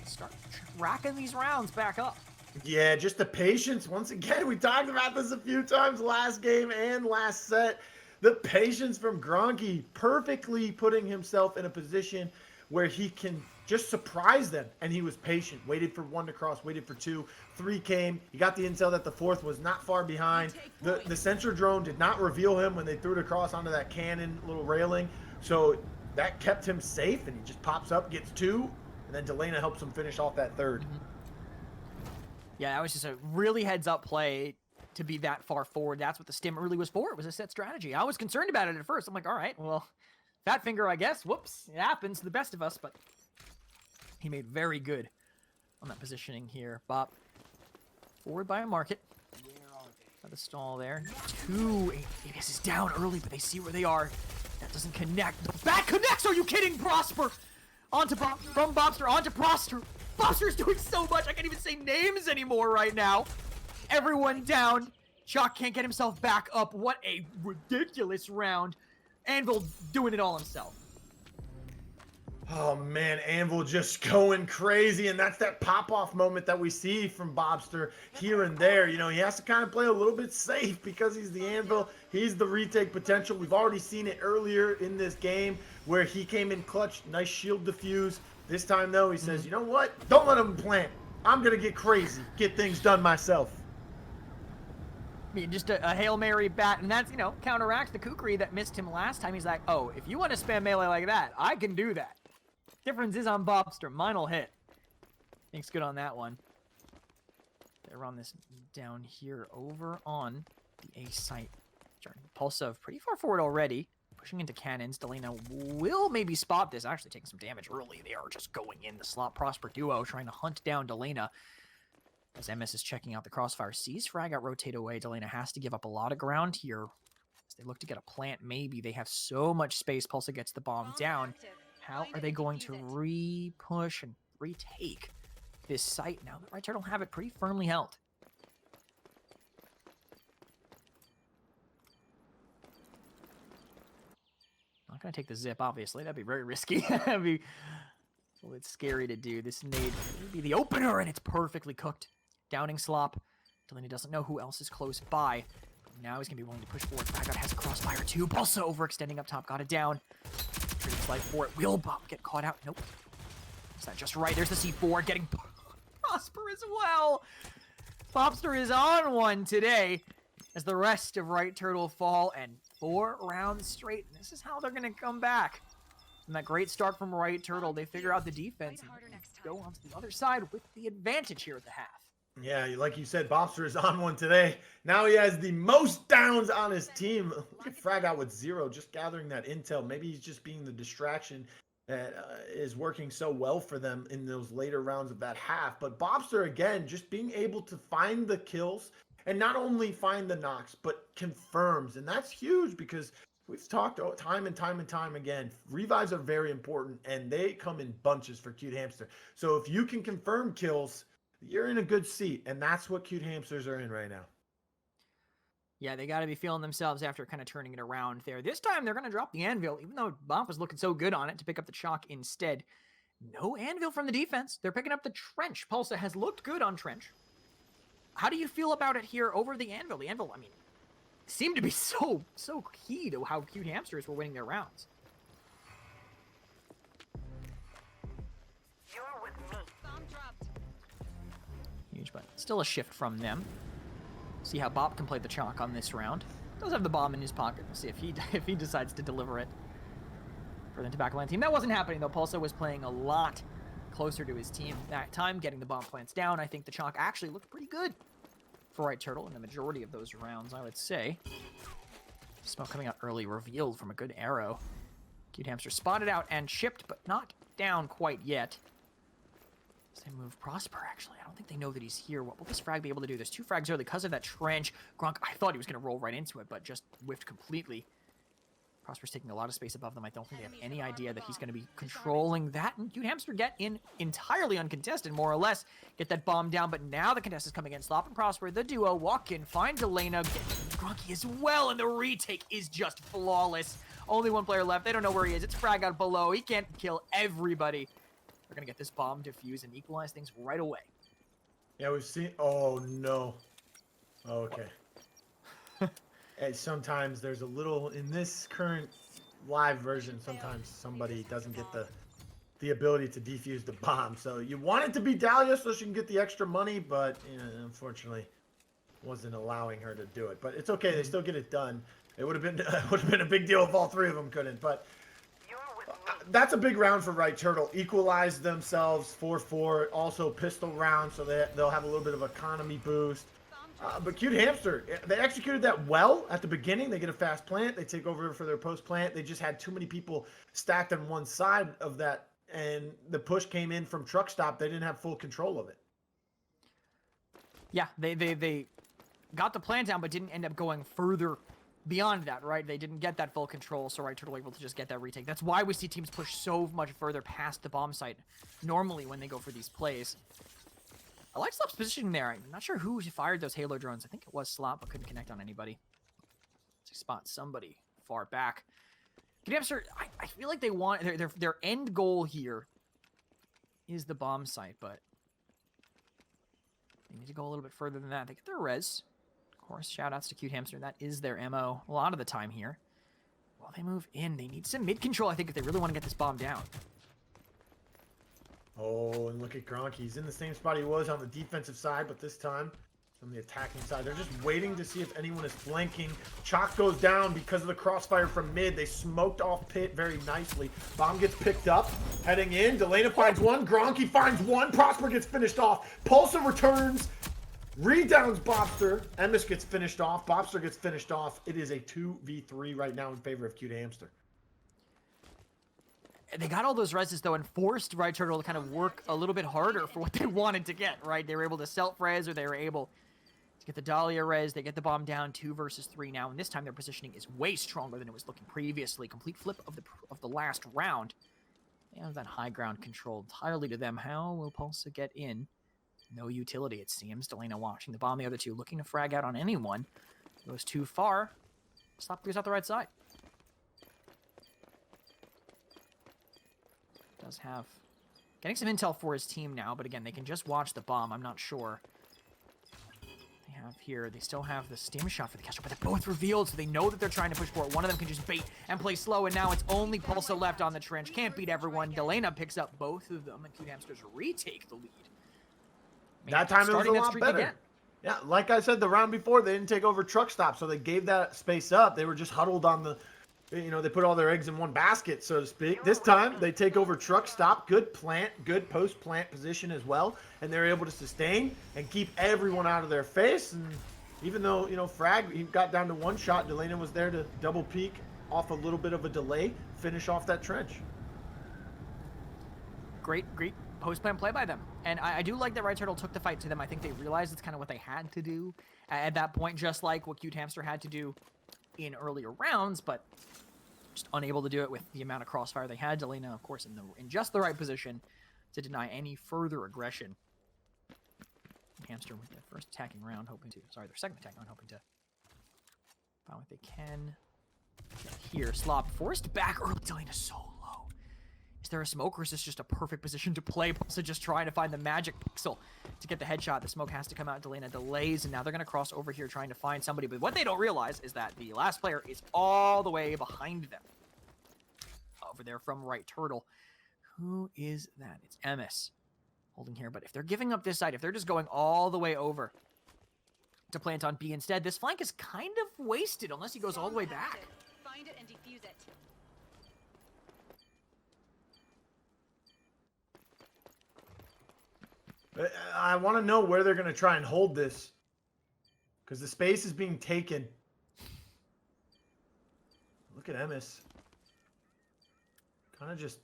Start racking these rounds back up. Yeah, just the patience. Once again, we talked about this a few times last game and last set. The patience from Gronky, perfectly putting himself in a position where he can just surprise them. And he was patient, waited for 1 to cross, waited for 2, 3 came. He got the intel that the 4th was not far behind. The sensor drone did not reveal him when they threw it across onto that cannon little railing. So that kept him safe, and he just pops up, gets 2, and then Dahlenaa helps him finish off that 3rd. Yeah, that was just a really heads-up play to be that far forward. That's what the stim really was for. It was a set strategy. I was concerned about it at first. I'm like, all right, well, fat finger, I guess. Whoops, it happens to the best of us, but he made very good on that positioning here. Bop forward by a market. Got the stall there. 2. Emess is down early, but they see where they are. That doesn't connect. The bat connects. Are you kidding? Prosper onto from Bopster onto Prosper. Bopster's doing so much. I can't even say names anymore right now. Everyone down. Chalk can't get himself back up. What a ridiculous round. Anvil doing it all himself. Oh man, Anvil just going crazy, and that's that pop-off moment that we see from Bopster here and there. You know, he has to kind of play a little bit safe because he's the Anvil. He's the retake potential. We've already seen it earlier in this game where he came in clutch. Nice shield defuse. This time, though, he says, you know what? Don't let him plant. I'm going to get crazy, get things done myself. I mean, just a Hail Mary bat, and that's, you know, counteracts the kukri that missed him last time. He's like, oh, if you want to spam melee like that, I can do that. Difference is on Bopster. Mine'll hit. Thanks good on that one. They run this down here over on the A site. Pulsza pretty far forward already. Pushing into cannons. Dahlenaa will maybe spot this. Actually taking some damage early. They are just going in. The Slop Prosper duo trying to hunt down Dahlenaa. As Emess is checking out the crossfire. Sees FragOut rotate away. Dahlenaa has to give up a lot of ground here. As they look to get a plant, maybe. They have so much space. Pulsza gets the bomb down. How are they going to re-push and retake this site now that Right Turtle have it pretty firmly held? Not going to take the zip, obviously. That'd be very risky. That'd be a little bit scary to do. This nade would be the opener, and it's perfectly cooked. Downing Slop. Dahlenaa doesn't know who else is close by. Now he's going to be willing to push forward. FragOut has a crossfire too. Pulsza overextending up top. Got it down. Pretty flight for it. Will Bop get caught out? Nope. Is that just right? There's the C4 getting Prosper as well. Bopster is on one today as the rest of Right Turtle fall, and 4 rounds straight. And this is how they're going to come back. From that great start from Right Turtle, they figure out the defense and go on to the other side with the advantage here at the half. Yeah, like you said, Bopster is on one today. Now he has the most downs on his team. Look at FragOut with 0, just gathering that intel. Maybe he's just being the distraction that is working so well for them in those later rounds of that half. But Bopster, again, just being able to find the kills and not only find the knocks, but confirms. And that's huge because we've talked time and time again. Revives are very important, and they come in bunches for Cute Hamster. So if you can confirm kills, you're in a good seat, and that's what Cute Hamsters are in right now. Yeah, they got to be feeling themselves after kind of turning it around there. This time, they're going to drop the anvil, even though Bomp was looking so good on it to pick up the chalk instead. No anvil from the defense. They're picking up the trench. Pulsza has looked good on trench. How do you feel about it here over the anvil? The anvil, I mean, seemed to be so key to how Cute Hamsters were winning their rounds. You're with Huge, but still a shift from them. See how Bop can play the chalk on this round. Does have the bomb in his pocket. We'll see if he decides to deliver it for the Tobacco Land team. That wasn't happening, though. Pulsza was playing a lot closer to his team that time, getting the bomb plants down. I think the chalk actually looked pretty good for Right Turtle in the majority of those rounds, I would say. Smoke coming out early, revealed from a good arrow. Cute Hamster spotted out and chipped, but not down quite yet. Same move, Prosper, actually. I don't think they know that he's here. What will this frag be able to do? There's 2 frags early because of that trench. Gronk, I thought he was going to roll right into it, but just whiffed completely. Prosper's taking a lot of space above them. I don't think they have any idea that he's going to be controlling that. And Cute Hamster get in entirely uncontested, more or less. Get that bomb down, but now the contest is coming in. Slop and Prosper, the duo, walk in, find Dahlenaa, get Gronky as well, and the retake is just flawless. Only 1 player left. They don't know where he is. It's FragOut below. He can't kill everybody. They're going to get this bomb defused and equalize things right away. Yeah, we've seen... Oh, no. Okay. And sometimes there's a little... In this current live version, sometimes somebody doesn't get the ability to defuse the bomb. So you want it to be Dahlia so she can get the extra money, but unfortunately wasn't allowing her to do it. But it's okay. They still get it done. It would have been a big deal if all 3 of them couldn't. But that's a big round for Right Turtle. Equalize themselves 4-4. Also pistol round, so they'll have a little bit of economy boost. But Cute Hamster, they executed that well at the beginning. They get a fast plant. They take over for their post plant. They just had too many people stacked on one side of that, and the push came in from truck stop. They didn't have full control of it. Yeah, they got the plant down, but didn't end up going further beyond that, right? They didn't get that full control, so Right Turtle able to just get that retake. That's why we see teams push so much further past the bomb site normally when they go for these plays. I like Slop's positioning there. I'm not sure who fired those Halo drones. I think it was Slop, but couldn't connect on anybody. Let's spot somebody far back. Cute Hamster, I feel like they want their end goal here is the bomb site, but they need to go a little bit further than that. They get their res. Of course, shout-outs to Cute Hamster. That is their MO a lot of the time here. While they move in, they need some mid-control, I think, if they really want to get this bomb down. Oh, and look at Gronky. He's in the same spot he was on the defensive side, but this time on the attacking side. They're just waiting to see if anyone is flanking. Chalk goes down because of the crossfire from mid. They smoked off pit very nicely. Bomb gets picked up, heading in. Dahlenaa finds one. Gronky finds one. Prosper gets finished off. Pulsza returns. Redowns Bopster. Emess gets finished off. Bopster gets finished off. It is a 2v3 right now in favor of Cute Hamster. They got all those reses, though, and forced Right Turtle to kind of work a little bit harder for what they wanted to get, right? They were able to self-res, or they were able to get the Dahlia res. They get the bomb down 2 versus 3 now, and this time their positioning is way stronger than it was looking previously. Complete flip of the last round. They have that high ground controlled entirely to them. How will Pulsza get in? No utility, it seems. Dahlenaa watching the bomb. The other 2 looking to frag out on anyone. Goes too far. Slop clears out the right side. Does have... Getting some intel for his team now, but again, they can just watch the bomb. I'm not sure. They have here... They still have the stim shot for the catcher, but they're both revealed, so they know that they're trying to push for it. One of them can just bait and play slow, and now it's only Pulsza left on the trench. Can't beat everyone. Dahlenaa picks up both of them, and Cute Hamsters retake the lead. Maybe that time it was a lot better. Again. Yeah, like I said, the round before, they didn't take over truck stop, so they gave that space up. They were just huddled on the... You know, they put all their eggs in one basket, so to speak. This time, they take over truck stop. Good plant, good post-plant position as well. And they're able to sustain and keep everyone out of their face. And even though, you know, Frag, he got down to 1 shot. Dahlenaa was there to double peek off a little bit of a delay, finish off that trench. Great post-plant play by them. And I do like that Right Turtle took the fight to them. I think they realized it's kind of what they had to do at that point, just like what Cute Hamster had to do in earlier rounds, but just unable to do it with the amount of crossfire they had. Dahlenaa, of course, in just the right position to deny any further aggression. Hamster with their first attacking round, their second attacking round, hoping to find what they can. Here, Slop forced back early. Dahlenaa so low. Is there a smoke, or is this just a perfect position to play? Pulsza just trying to find the magic pixel to get the headshot. The smoke has to come out. Dahlenaa delays, and now they're going to cross over here trying to find somebody. But what they don't realize is that the last player is all the way behind them. Over there from Right Turtle. Who is that? It's Emess. holding here. But if they're giving up this side, if they're just going all the way over to plant on B instead, this flank is kind of wasted unless he goes all the way back. Find it and defuse it. I want to know where they're going to try and hold this, because the space is being taken. Look at Emess. Kind of just...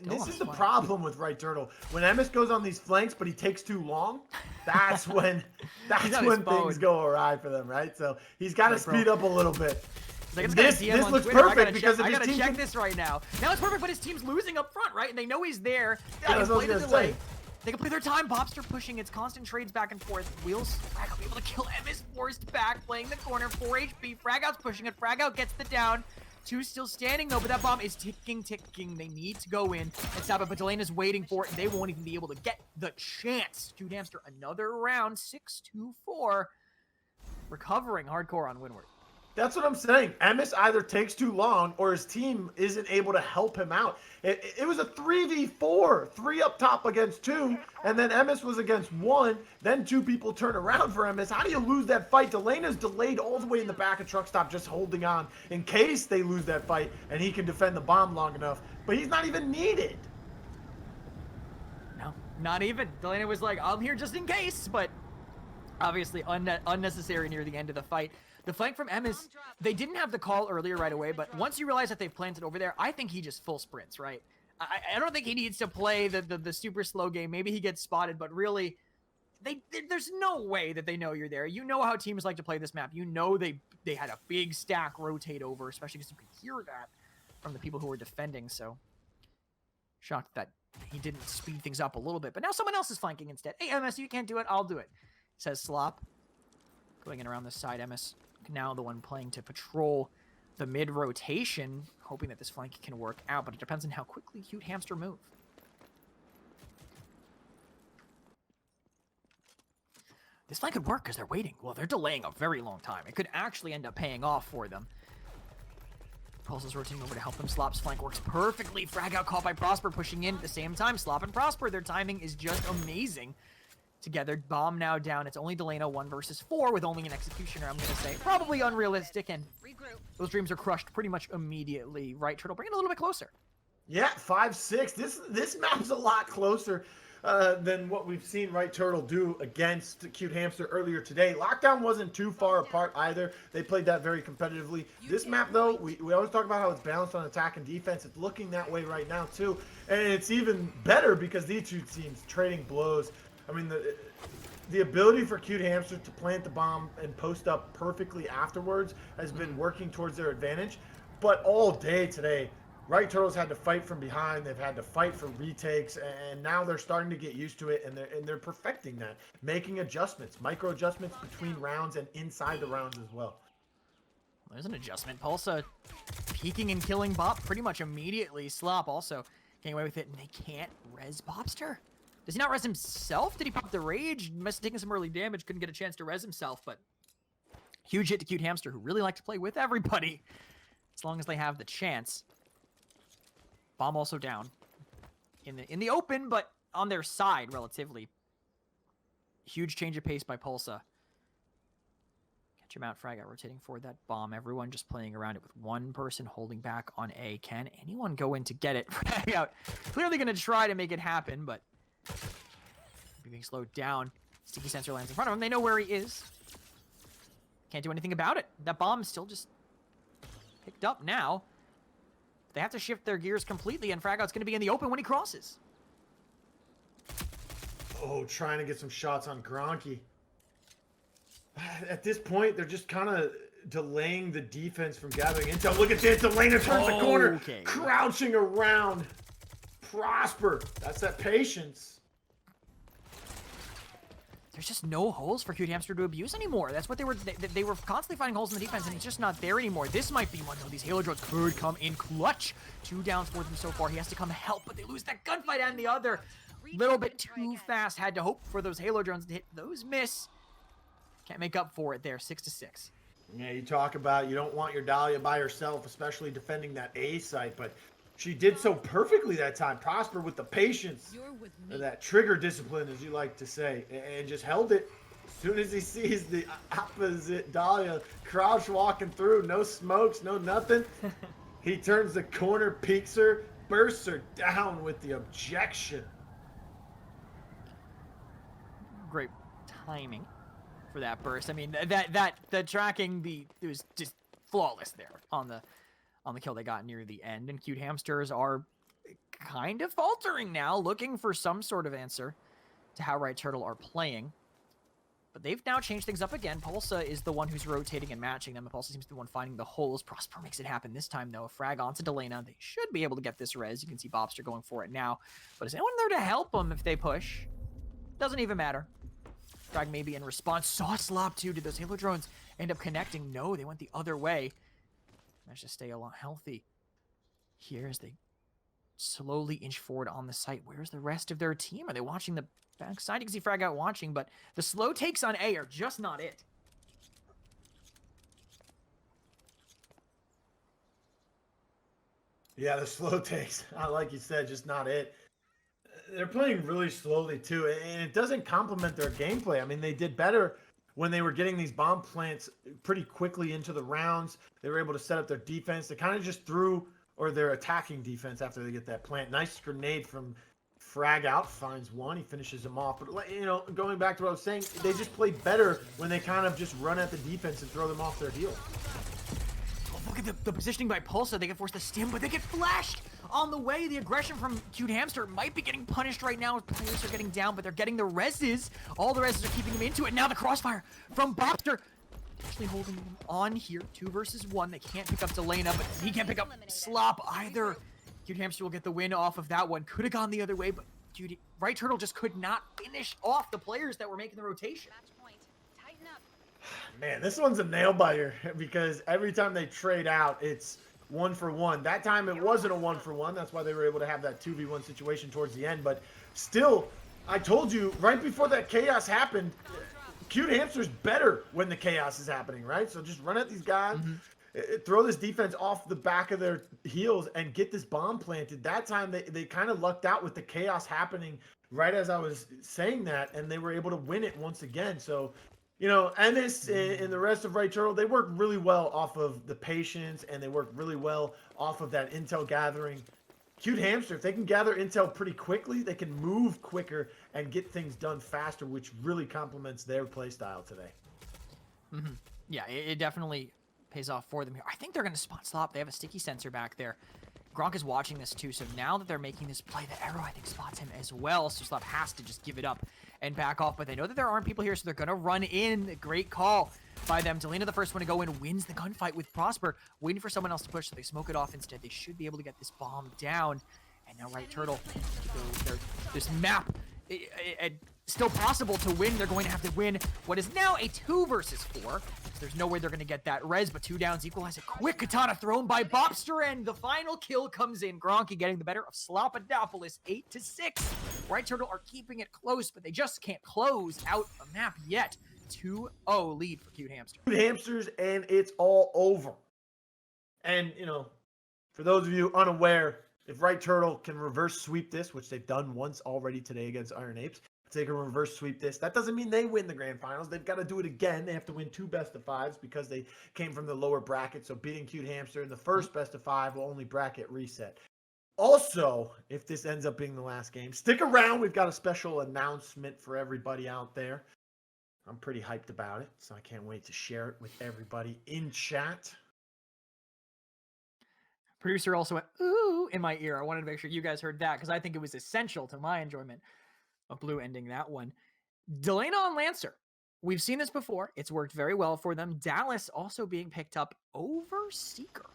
This is the problem with Right Turtle. When Emess goes on these flanks, but he takes too long, that's when things go awry for them, right? So he's got to speed up a little bit. Like, this looks perfect because I gotta check this right now. Now it's perfect, but his team's losing up front, right? And they know he's there. Yeah, that's what I was gonna say. They can play their time. Bopster pushing. It's constant trades back and forth. Wheels, FragOut able to kill Emess, forced back, playing the corner, 4 HP. FragOut's pushing it. FragOut gets the down. 2 still standing though, but that bomb is ticking. They need to go in and stop it, but Dahleena's waiting for it, and they won't even be able to get the chance. Cute Hamster, another round, 6-2-4. Recovering hardcore on Windward. That's what I'm saying. Emess either takes too long or his team isn't able to help him out. It was a 3v4, 3 up top against 2, and then Emess was against 1. Then 2 people turn around for Emess. How do you lose that fight? Dahleena's delayed all the way in the back of truck stop, just holding on in case they lose that fight and he can defend the bomb long enough. But he's not even needed. No, not even. Dahlenaa was like, I'm here just in case, but obviously unnecessary near the end of the fight. The flank from Emess, they didn't have the call earlier right away, but once you realize that they've planted over there, I think he just full sprints, right? I don't think he needs to play the super slow game. Maybe he gets spotted, but really, there's no way that they know you're there. You know how teams like to play this map. You know they had a big stack rotate over, especially because you could hear that from the people who were defending, so shocked that he didn't speed things up a little bit. But now someone else is flanking instead. Hey, Emess, you can't do it. I'll do it, says Slop. Going in around this side, Emess now the one playing to patrol the mid rotation, hoping that this flank can work out, but it depends on how quickly Cute Hamster move. This flank could work because they're waiting. Well, they're delaying a very long time. It could actually end up paying off for them. Pulsza's rotating over to help them. Slop's flank works perfectly. FragOut caught by Prosper, pushing in at the same time. Slop and Prosper, their timing is just amazing together. Bomb now down. It's only Dahlenaa 1 versus 4 with only an executioner, I'm going to say. Probably unrealistic, and those dreams are crushed pretty much immediately. Right, Turtle? Bring it a little bit closer. Yeah, 5-6. This map's a lot closer than what we've seen Right Turtle do against Cute Hamster earlier today. Lockdown wasn't too far apart either. They played that very competitively. This map, though, we always talk about how it's balanced on attack and defense. It's looking that way right now, too. And it's even better because these two teams trading blows. I mean, the ability for Cute Hamster to plant the bomb and post up perfectly afterwards has been working towards their advantage. But all day today, Right Turtles had to fight from behind. They've had to fight for retakes, and now they're starting to get used to it, and they're perfecting that, making adjustments, micro adjustments between rounds and inside the rounds as well. There's an adjustment. Pulsza peeking and killing Bop pretty much immediately. Slop also getting away with it, and they can't res Bopster. Does he not res himself? Did he pop the rage? Must have taken some early damage. Couldn't get a chance to res himself, but huge hit to Cute Hamster, who really like to play with everybody as long as they have the chance. Bomb also down in the open, but on their side relatively. Huge change of pace by Pulsza. Catch him out, FragOut rotating forward that bomb. Everyone just playing around it with one person holding back on A. Can anyone go in to get it? FragOut clearly going to try to make it happen, but being slowed down. Sticky sensor lands in front of him. They know where he is. Can't do anything about it. That bomb still just picked up now. They have to shift their gears completely, and FragOut's going to be in the open when he crosses. Oh, trying to get some shots on Gronky. At this point, they're just kind of delaying the defense from gathering intel. Look at this. Dahlenaa turns the corner, crouching around Prosper. That's that patience. There's just no holes for Cute Hamster to abuse anymore. That's what they were constantly finding holes in the defense, and it's just not there anymore. This might be one though. These Halo drones could come in clutch. 2 downs for them so far. He has to come help, but they lose that gunfight and the other. Little bit too fast. Had to hope for those Halo drones to hit. Those miss. Can't make up for it there. 6-6. Yeah, you talk about you don't want your Dahlia by herself, especially defending that A site, but She did so perfectly that time. Prosper with the patience, You're with or me. that trigger discipline, as you like to say, and just held it. As soon as he sees the opposite Dahlia crouch walking through, no smokes, no nothing, he turns the corner, peeks her, bursts her down with the objection. Great timing for that burst. I mean, the tracking, it was just flawless there on the kill they got near the end. And Cute Hamsters are kind of faltering now, looking for some sort of answer to how Right Turtle are playing. But they've now changed things up again. Pulsza is the one who's rotating and matching them. And Pulsza seems to be the one finding the holes. Prosper makes it happen this time, though. A frag onto Dahlenaa. They should be able to get this res. You can see Bopster going for it now. But is anyone there to help them if they push? Doesn't even matter. Frag maybe in response. Saw Slop too. Did those Halo drones end up connecting? No, they went the other way. Managed to stay a lot healthy here as they slowly inch forward on the site. Where's the rest of their team? Are they watching the backside? You can see FragOut watching, but the slow takes on A are just not it. Yeah, the slow takes, like you said, just not it. They're playing really slowly too, and it doesn't complement their gameplay. I mean, they did better when they were getting these bomb plants pretty quickly into the rounds. They were able to set up their defense. They kind of just threw, or their attacking defense after they get that plant. Nice grenade from FragOut, finds one. He finishes him off. But, you know, going back to what I was saying, they just play better when they kind of just run at the defense and throw them off their heels. Oh, look at the positioning by Pulsza. They get forced to stim, but they get flashed on the way. The aggression from Cute Hamster might be getting punished right now. Players are getting down, but they're getting the reses. All the reses are keeping them into it. Now the crossfire from Bopster. Actually holding them on here. 2 versus 1. They can't pick up Dahlenaa, but he can't pick up Slop either. Cute Hamster will get the win off of that one. Could have gone the other way, but dude, Right Turtle just could not finish off the players that were making the rotation. Match point. Tighten up. Man, this one's a nail biter because every time they trade out, it's 1 for 1. That time it wasn't a 1 for 1. That's why they were able to have that 2v1 situation towards the end. But still, I told you right before that chaos happened, Cute Hamster's better when the chaos is happening, right? So just run at these guys, throw this defense off the back of their heels, and get this bomb planted. That time they kind of lucked out with the chaos happening right as I was saying that, and they were able to win it once again. So, you know, Emess and the rest of Right Turtle, they work really well off of the patience, and they work really well off of that intel gathering. Cute Hamster, if they can gather intel pretty quickly, they can move quicker and get things done faster, which really complements their play style today. Yeah, it definitely pays off for them here. I think they're going to spot Slop. They have a sticky sensor back there. Gronk is watching this too, so now that they're making this play, the arrow, I think, spots him as well, so Slop has to just give it up and back off, but they know that there aren't people here, so they're going to run in. Great call by them. Dahlenaa, the first one to go in, wins the gunfight with Prosper, waiting for someone else to push, so they smoke it off instead. They should be able to get this bomb down, and now Right Turtle, this map, still possible to win. They're going to have to win what is now a 2 versus 4. There's no way they're going to get that res, but 2 downs equalize. A quick katana thrown by Bopster, and the final kill comes in. Gronky getting the better of Slopodopolous, 8-6. Right Turtle are keeping it close, but they just can't close out a map yet. 2-0 lead for Cute Hamster. Cute Hamsters, and it's all over. And, you know, for those of you unaware, if Right Turtle can reverse sweep this, which they've done once already today against Iron Apes, if they can reverse sweep this, that doesn't mean they win the grand finals. They've got to do it again. They have to win 2 best-of-5s because they came from the lower bracket. So beating Cute Hamster in the first best-of-5 will only bracket reset. Also, if this ends up being the last game, stick around. We've got a special announcement for everybody out there. I'm pretty hyped about it, so I can't wait to share it with everybody in chat. Producer also went, ooh, in my ear. I wanted to make sure you guys heard that because I think it was essential to my enjoyment of Blue ending that one. Dahlenaa and Lancer. We've seen this before. It's worked very well for them. Dallas also being picked up over Seeker.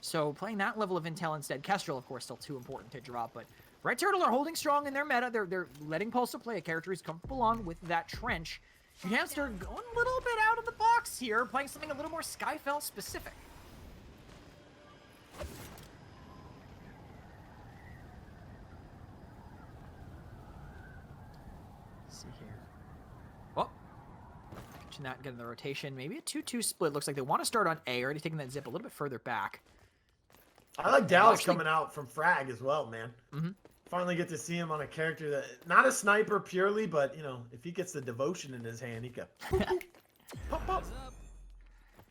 So playing that level of intel instead. Kestrel, of course, still too important to drop, but Right Turtle are holding strong in their meta. They're letting Pulsza play a character he's comfortable on with that trench. Hamster going a little bit out of the box here, playing something a little more Skyfell specific. Let's see here. Oh, catching that, getting the rotation. Maybe a 2-2 split. Looks like they want to start on A. Already taking that zip a little bit further back. I like Dallas Actually- coming out from Frag as well, man. Mhm. Finally get to see him on a character that, not a sniper purely, but, you know, if he gets the devotion in his hand, he can pop, pop.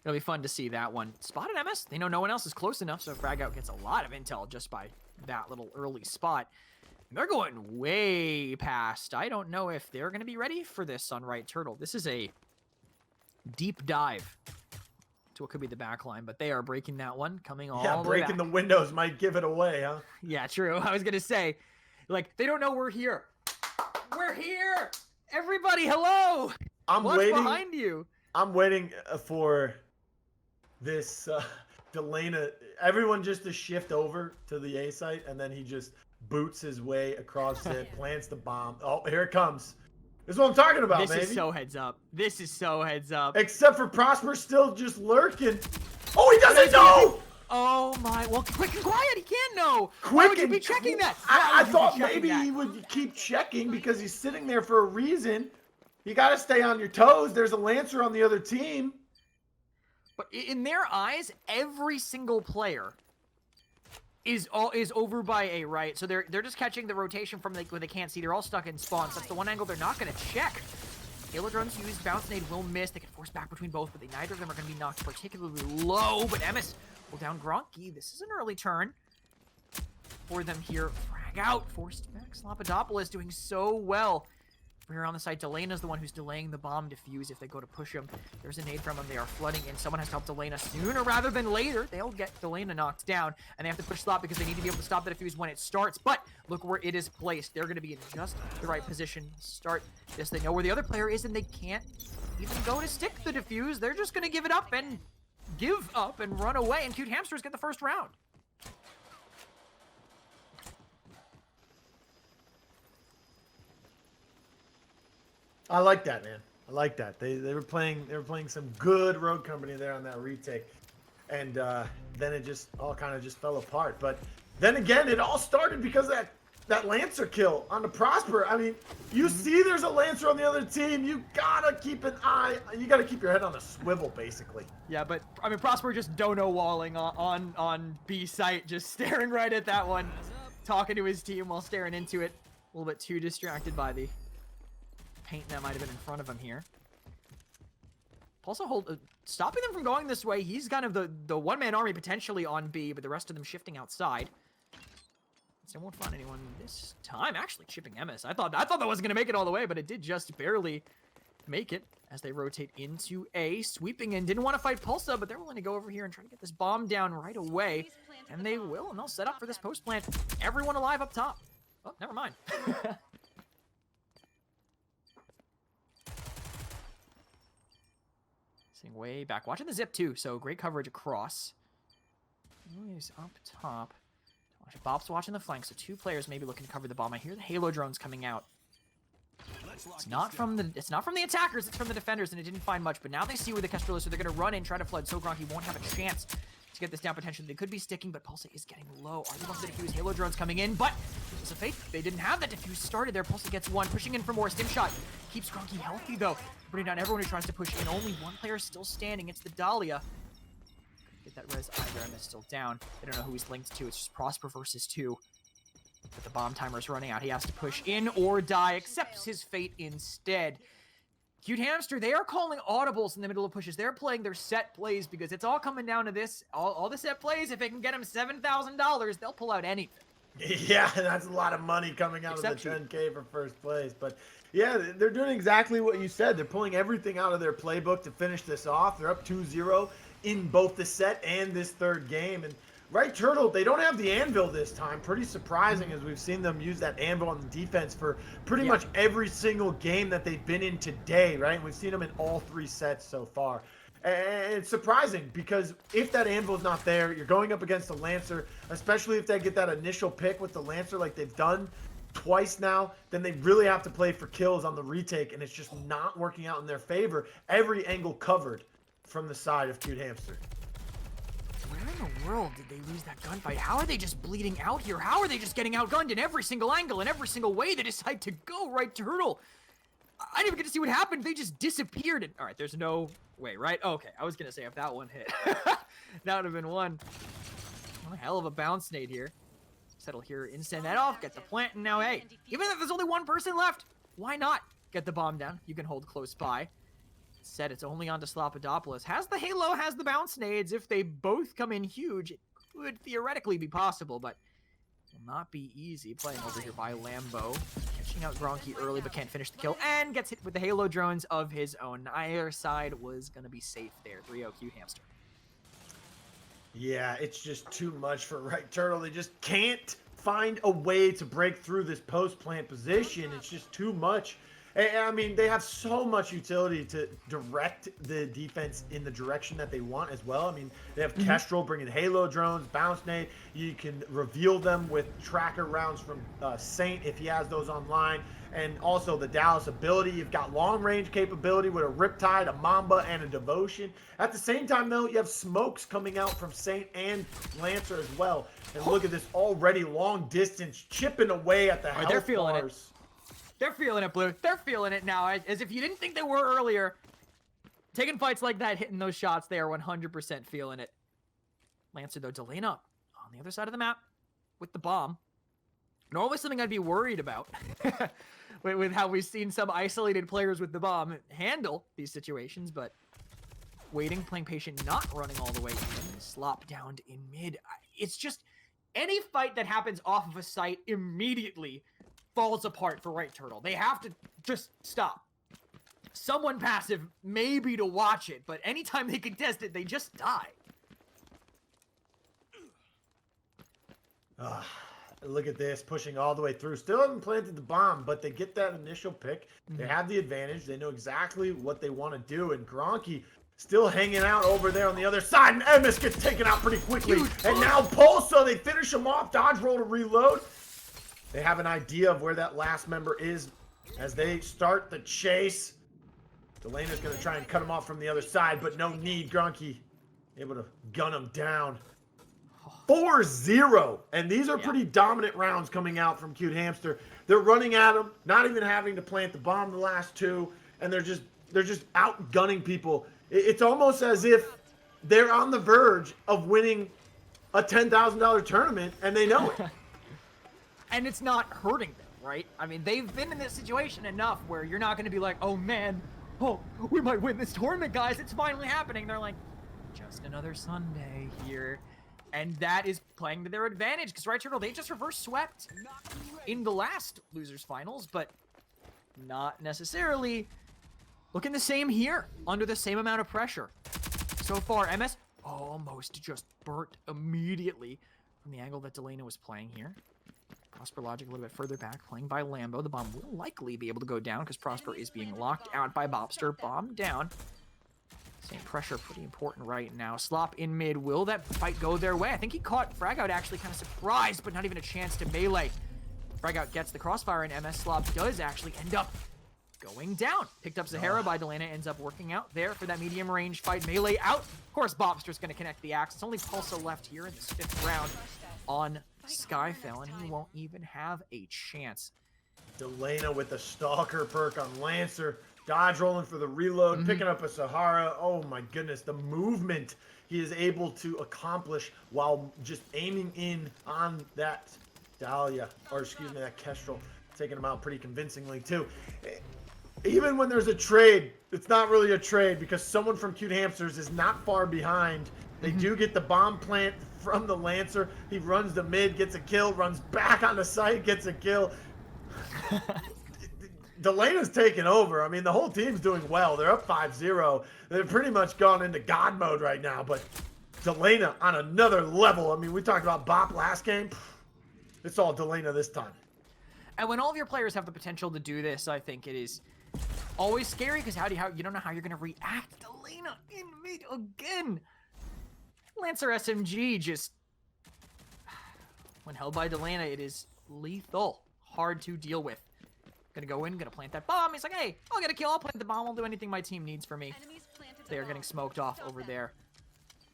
It'll be fun to see that one. Spotted Emess. They know no one else is close enough, so FragOut gets a lot of intel just by that little early spot. They're going way past. I don't know if they're going to be ready for this on Right Turtle. This is a deep dive to what could be the back line, but they are breaking that one, coming all Yeah, the way breaking the back. windows might give it away, huh? Yeah, true. I was going to say, like, they don't know we're here. We're here! Everybody, hello! I'm What's waiting. behind you? I'm waiting for this Dahlenaa, everyone just to shift over to the A site, and then he just boots his way across it, plants the bomb. Oh, here it comes. This is what I'm talking about, This baby. is so heads up. This is so heads up. Except for Prosper still just lurking. Oh, he doesn't know! Oh my, well, quick and quiet, he can't know. Why would Quick you and be checking that? I Why would you be thought checking maybe that? he would keep checking because he's sitting there for a reason. You got to stay on your toes. There's a Lancer on the other team. But in their eyes, every single player is over by A, right? So they're just catching the rotation from like when they can't see. They're all stuck in spawns. That's the one angle they're not going to check. Halo drones used, bounce nade will miss. They can force back between both, but neither of them are going to be knocked particularly low. But Emess will down Gronky. This is an early turn for them here. FragOut forced back. Slopodopolous doing so well. We're here on the side. Dahlena's the one who's delaying the bomb defuse if they go to push him. There's a nade from him. They are flooding in. Someone has to help Dahlenaa sooner rather than later. They'll get Dahlenaa knocked down, and they have to push Slop because they need to be able to stop the defuse when it starts. But look where it is placed. They're going to be in just the right position to start this. They know where the other player is, and they can't even go to stick the defuse. They're just going to give it up and run away, and Cute Hamsters get the first round. I like that, man. I like that. They were playing some good Road Company there on that retake, and then it just all kind of just fell apart. But then again, it all started because of that Lancer kill on the Prosper. I mean, you see, there's a Lancer on the other team. You gotta keep an eye. You gotta keep your head on a swivel, basically. Yeah, but I mean, Prosper just dono walling on B site, just staring right at that one, talking to his team while staring into it. A little bit too distracted by the paint that might have been in front of him here. Pulsza stopping them from going this way. He's kind of the one-man army potentially on B, but the rest of them shifting outside. So they won't find anyone this time. Actually, chipping Emess. I thought that wasn't going to make it all the way, but it did just barely make it as they rotate into A, sweeping in. Didn't want to fight Pulsza, but they're willing to go over here and try to get this bomb down right away. And they will, and they'll set up for this post plant. Everyone alive up top. Oh, never mind. Sitting way back. Watching the zip too, so great coverage across. He's up top. Bop's watching the flank, so two players maybe looking to cover the bomb. I hear the Halo drones coming out. It's not from the attackers, it's from the defenders, and it didn't find much. But now they see where the Kestrel is, so they're gonna run in, try to flood. So Gronky won't have a chance to get this down potentially. They could be sticking, but Pulsza is getting low. Are they going to defuse? Halo drones coming in, but it's a fake. They didn't have that defuse started there. Pulsza gets one, pushing in for more. Stim shot keeps Gronky healthy though, putting down everyone who tries to push in. Only one player still standing. It's the Dahlia. Get that res either, and it's still down. They don't know who he's linked to. It's just Prosper versus two. But the bomb timer is running out. He has to push in or die. Accepts his fate instead. Cute Hamster, they are calling audibles in the middle of pushes. They're playing their set plays because it's all coming down to this. All the set plays, if it can get them $7,000, they'll pull out anything. Yeah, that's a lot of money coming out of the 10K for first place. But yeah, they're doing exactly what you said. They're pulling everything out of their playbook to finish this off. They're up 2-0 in both the set and this third game. And Right Turtle, they don't have the anvil this time. Pretty surprising, as we've seen them use that anvil on the defense for pretty much every single game that they've been in today, right? We've seen them in all three sets so far. And it's surprising because if that anvil is not there, you're going up against the Lancer, especially if they get that initial pick with the Lancer like they've done twice now, then they really have to play for kills on the retake, and it's just not working out in their favor. Every angle covered from the side of Cute Hamster. Where in the world did they lose that gunfight? How are they just bleeding out here? How are they just getting outgunned in every single angle, in every single way they decide to go? Right Turtle, I didn't even get to see what happened. They just disappeared. And all right, there's no way, right? Okay, I was gonna say if that one hit, that would have been one. a hell of a bounce nade here. Settle here, instant that off, get the plant, and now, hey, even if there's only one person left, why not get the bomb down? You can hold close by. Said it's only on to Slopodopolous. Has the Halo, has the bounce nades. If they both come in huge, it could theoretically be possible, but will not be easy. Playing over here by Lambo. Catching out Gronky early, but can't finish the kill, and gets hit with the Halo drones of his own. Either side was going to be safe there. 3-0 Q Hamster. Yeah, it's just too much for Right Turtle. They just can't find a way to break through this post-plant position. It's just too much. I mean, they have so much utility to direct the defense in the direction that they want as well. I mean, they have Kestrel bringing Halo drones, bounce nade. You can reveal them with tracker rounds from Saint if he has those online. And also the Dallas ability. You've got long-range capability with a Riptide, a Mamba, and a Devotion. At the same time, though, you have smokes coming out from Saint and Lancer as well. And look at this already long distance chipping away at the health They're feeling bars. it. They're feeling it, Blue. They're feeling it now. As if you didn't think they were earlier. Taking fights like that, hitting those shots, they are 100% feeling it. Lancer, though, Dahlenaa on the other side of the map with the bomb. Normally something I'd be worried about with how we've seen some isolated players with the bomb handle these situations, but waiting, playing patient, not running all the way in. Slop down in mid. It's just any fight that happens off of a site immediately falls apart for Right Turtle. They have to just stop. Someone passive, maybe to watch it, but anytime they contest it, they just die. Look at this, pushing all the way through. Still haven't planted the bomb, but they get that initial pick. They have the advantage. They know exactly what they want to do, and Gronky still hanging out over there on the other side, and Emess gets taken out pretty quickly. And now Pulsza, they finish him off. Dodge roll to reload. They have an idea of where that last member is as they start the chase. Dahlena's going to try and cut him off from the other side, but no need. Gronky able to gun him down. 4-0. And these are pretty dominant rounds coming out from Cute Hamster. They're running at him, not even having to plant the bomb the last two, and they're just outgunning people. It's almost as if they're on the verge of winning a $10,000 tournament, and they know it. And it's not hurting them, right? I mean, they've been in this situation enough where you're not going to be like, oh man, we might win this tournament, guys. It's finally happening. They're like, just another Sunday here. And that is playing to their advantage because Right Turtle, they just reverse swept in the last losers finals, but not necessarily looking the same here, under the same amount of pressure. So far, Emess almost just burnt immediately from the angle that Dahlenaa was playing here. Prosperlogic a little bit further back, playing by Lambo. The bomb will likely be able to go down because Prosper is being locked out by Bopster. Bomb down. Same pressure, pretty important right now. Slop in mid. Will that fight go their way? I think he caught FragOut actually kind of surprised, but not even a chance to melee. FragOut gets the crossfire, and Emess Slop does actually end up going down. Picked up Zahara by Dahlenaa, ends up working out there for that medium range fight. Melee out. Of course, Bopster's going to connect the axe. It's only Pulsza left here in this 5th round on Skyfell, and he won't even have a chance. Dahlenaa with the Stalker perk on Lancer. Dodge rolling for the reload, picking up a Sahara. Oh my goodness, the movement he is able to accomplish while just aiming in on that Dahlia, or excuse me, that Kestrel. Taking him out pretty convincingly too. Even when there's a trade, it's not really a trade because someone from Cute Hamsters is not far behind. They do get the bomb plant from the Lancer. He runs the mid, gets a kill, runs back on the site, gets a kill. Dahlena's taking over. I mean, the whole team's doing well. They're up 5-0. They've pretty much gone into God mode right now, but Dahlenaa on another level. I mean, we talked about Bop last game. It's all Dahlenaa this time. And when all of your players have the potential to do this, I think it is always scary because you don't know how you're going to react. Dahlenaa in mid again. Lancer SMG just, when held by Dahlenaa, it is lethal. Hard to deal with. Gonna go in, gonna plant that bomb. He's like, hey, I'll get a kill. I'll plant the bomb. I'll do anything my team needs for me. They are getting smoked off over there.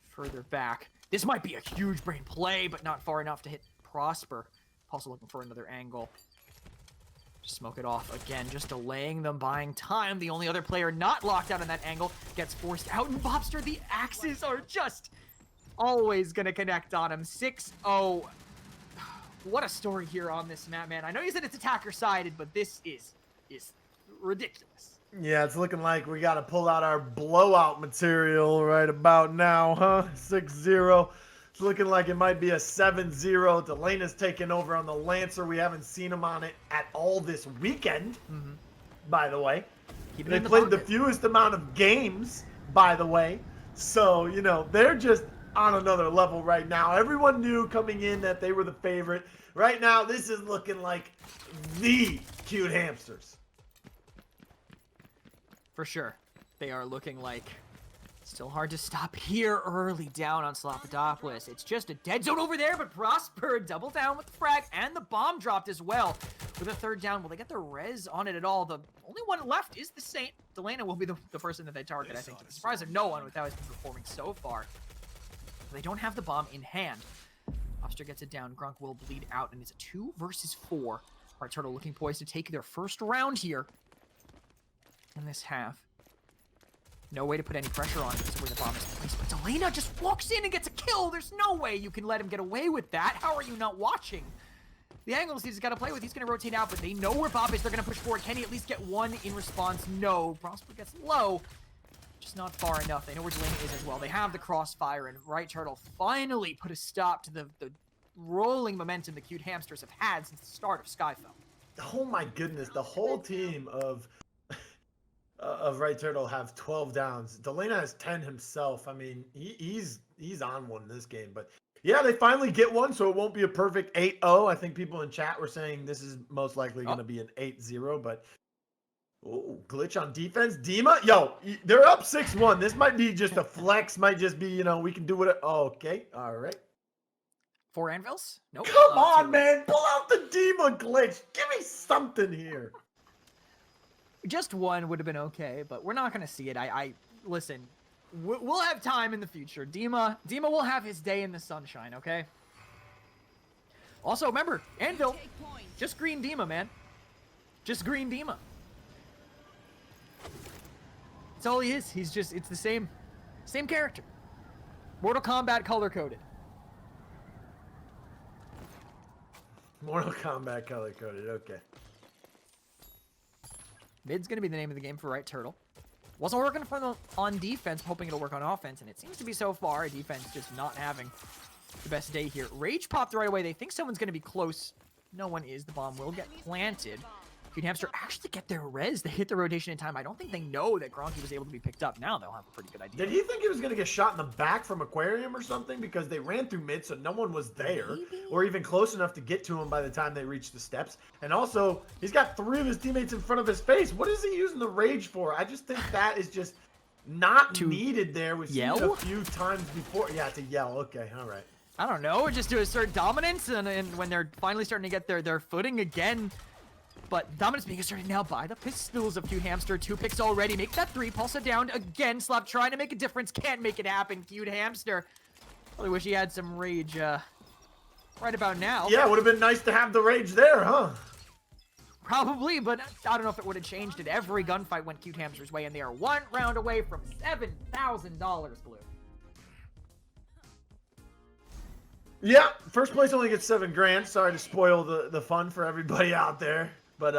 Further back. This might be a huge brain play, but not far enough to hit Prosper. Also looking for another angle. Just smoke it off again, just delaying them, buying time. The only other player not locked out in that angle gets forced out. And Bopster, the axes are just Always gonna connect on him. 6-0. What a story here on this map, man. I know you said it's attacker-sided, but this is ridiculous. Yeah, it's looking like we got to pull out our blowout material right about now, huh? 6-0. It's looking like it might be a 7-0. Dahlena's taking over on the Lancer. We haven't seen him on it at all this weekend, by the way. They played the fewest amount of games, by the way. So, you know, they're just on another level right now. Everyone knew coming in that they were the favorite. Right now, this is looking like the cute hamsters. For sure. They are looking like still hard to stop here early down on Slopodopolous. It's just a dead zone over there, but Prosper double down with the frag and the bomb dropped as well. With a third down, will they get the res on it at all? The only one left is the Saint. Dahlenaa will be the person that they target, I think, to the surprise of no one with how he's been performing so far. They don't have the bomb in hand. Bopster gets it down. Gronk will bleed out, and it's a 2 versus 4. Right Turtle looking poised to take their first round here in this half. No way to put any pressure on it because of where the bomb is placed. But Dahlenaa just walks in and gets a kill. There's no way you can let him get away with that. How are you not watching? The angles he's got to play with, he's going to rotate out, but they know where Bob is. They're going to push forward. Can he at least get one in response? No. Prosper gets low. Just not far enough. They know where Dahlenaa is as well. They have the crossfire, and Right Turtle finally put a stop to the rolling momentum the cute hamsters have had since the start of Skyfell. Oh my goodness, the whole team of Right Turtle have 12 downs. Dahlenaa has 10 himself. I mean, he's on one this game, but yeah, they finally get one, so it won't be a perfect 8-0. I think people in chat were saying this is most likely going to be an 8-0, but oh, glitch on defense. Dima, yo, they're up 6-1. This might be just a flex. Might just be, you know, we can do it. Oh, okay, all right. 4 anvils? Nope. Come on, man. Pull out the Dima glitch. Give me something here. Just one would have been okay, but we're not going to see it. Listen, we'll have time in the future. Dima will have his day in the sunshine, okay? Also, remember, Anvil, just green Dima, man. Just green Dima. That's all he is. He's just, it's the same character. Mortal Kombat color-coded. Mortal Kombat color-coded, okay. Mid's going to be the name of the game for Right Turtle. Wasn't working for them on defense, hoping it'll work on offense, and it seems to be so far. Defense just not having the best day here. Rage popped right away. They think someone's going to be close. No one is. The bomb will get planted. Cute Hamster actually get their res. They hit the rotation in time. I don't think they know that Gronky was able to be picked up. Now they'll have a pretty good idea. Did he think he was going to get shot in the back from Aquarium or something? Because they ran through mid, so no one was there. Maybe? Or even close enough to get to him by the time they reached the steps. And also, he's got 3 of his teammates in front of his face. What is he using the rage for? I just think that is just not needed there. We've seen it a few times before. Yeah, to yell. Okay, all right. I don't know. Just to assert dominance, and when they're finally starting to get their footing again. But dominance being asserted now by the pistols of Cute Hamster. 2 picks already. Make that 3. Pulsza down again. Slop trying to make a difference. Can't make it happen. Cute Hamster. Really wish he had some rage right about now. Yeah, would have been nice to have the rage there, huh? Probably, but I don't know if it would have changed it. Every gunfight went Cute Hamster's way, and they are 1 round away from $7,000, Blue. Yeah, first place only gets 7 grand. Sorry to spoil the fun for everybody out there. But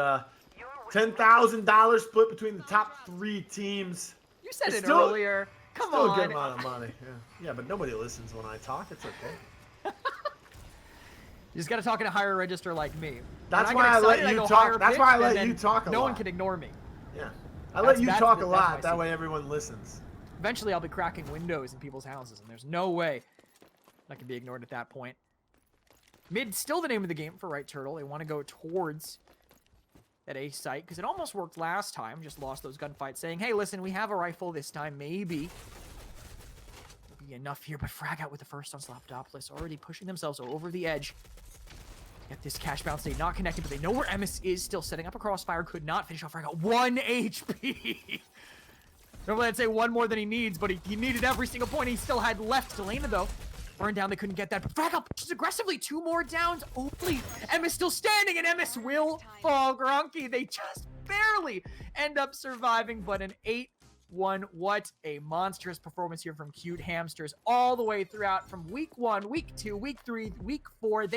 $10,000 split between the top 3 teams. You said it earlier. Come on. Still a good amount of money. Yeah, but nobody listens when I talk. It's okay. You just got to talk in a higher register like me. That's why I let you talk. That's why I let you talk a lot. No one can ignore me. Yeah. I let you talk a lot. That way everyone listens. Eventually I'll be cracking windows in people's houses, and there's no way I can be ignored at that point. Mid still the name of the game for Right Turtle. They want to go towards that A site because it almost worked last time. Just lost those gunfights saying, hey, listen, we have a rifle this time. Maybe be enough here. But FragOut with the first on Slopodopolous, already pushing themselves over the edge. Get this cash bounce. They not connected, but they know where Emess is. Still setting up a crossfire. Could not finish off FragOut. 1 HP. Normally I'd say 1 more than he needs, but he needed every single point he still had left. Dahlenaa, though. Burned down, they couldn't get that. But FragOut pushes aggressively. 2 more downs. Only Emess still standing, and Emess will fall. Gronky, they just barely end up surviving, but an one. What a monstrous performance here from Cute Hamsters all the way throughout from week 1, week 2, week 3, week 4. They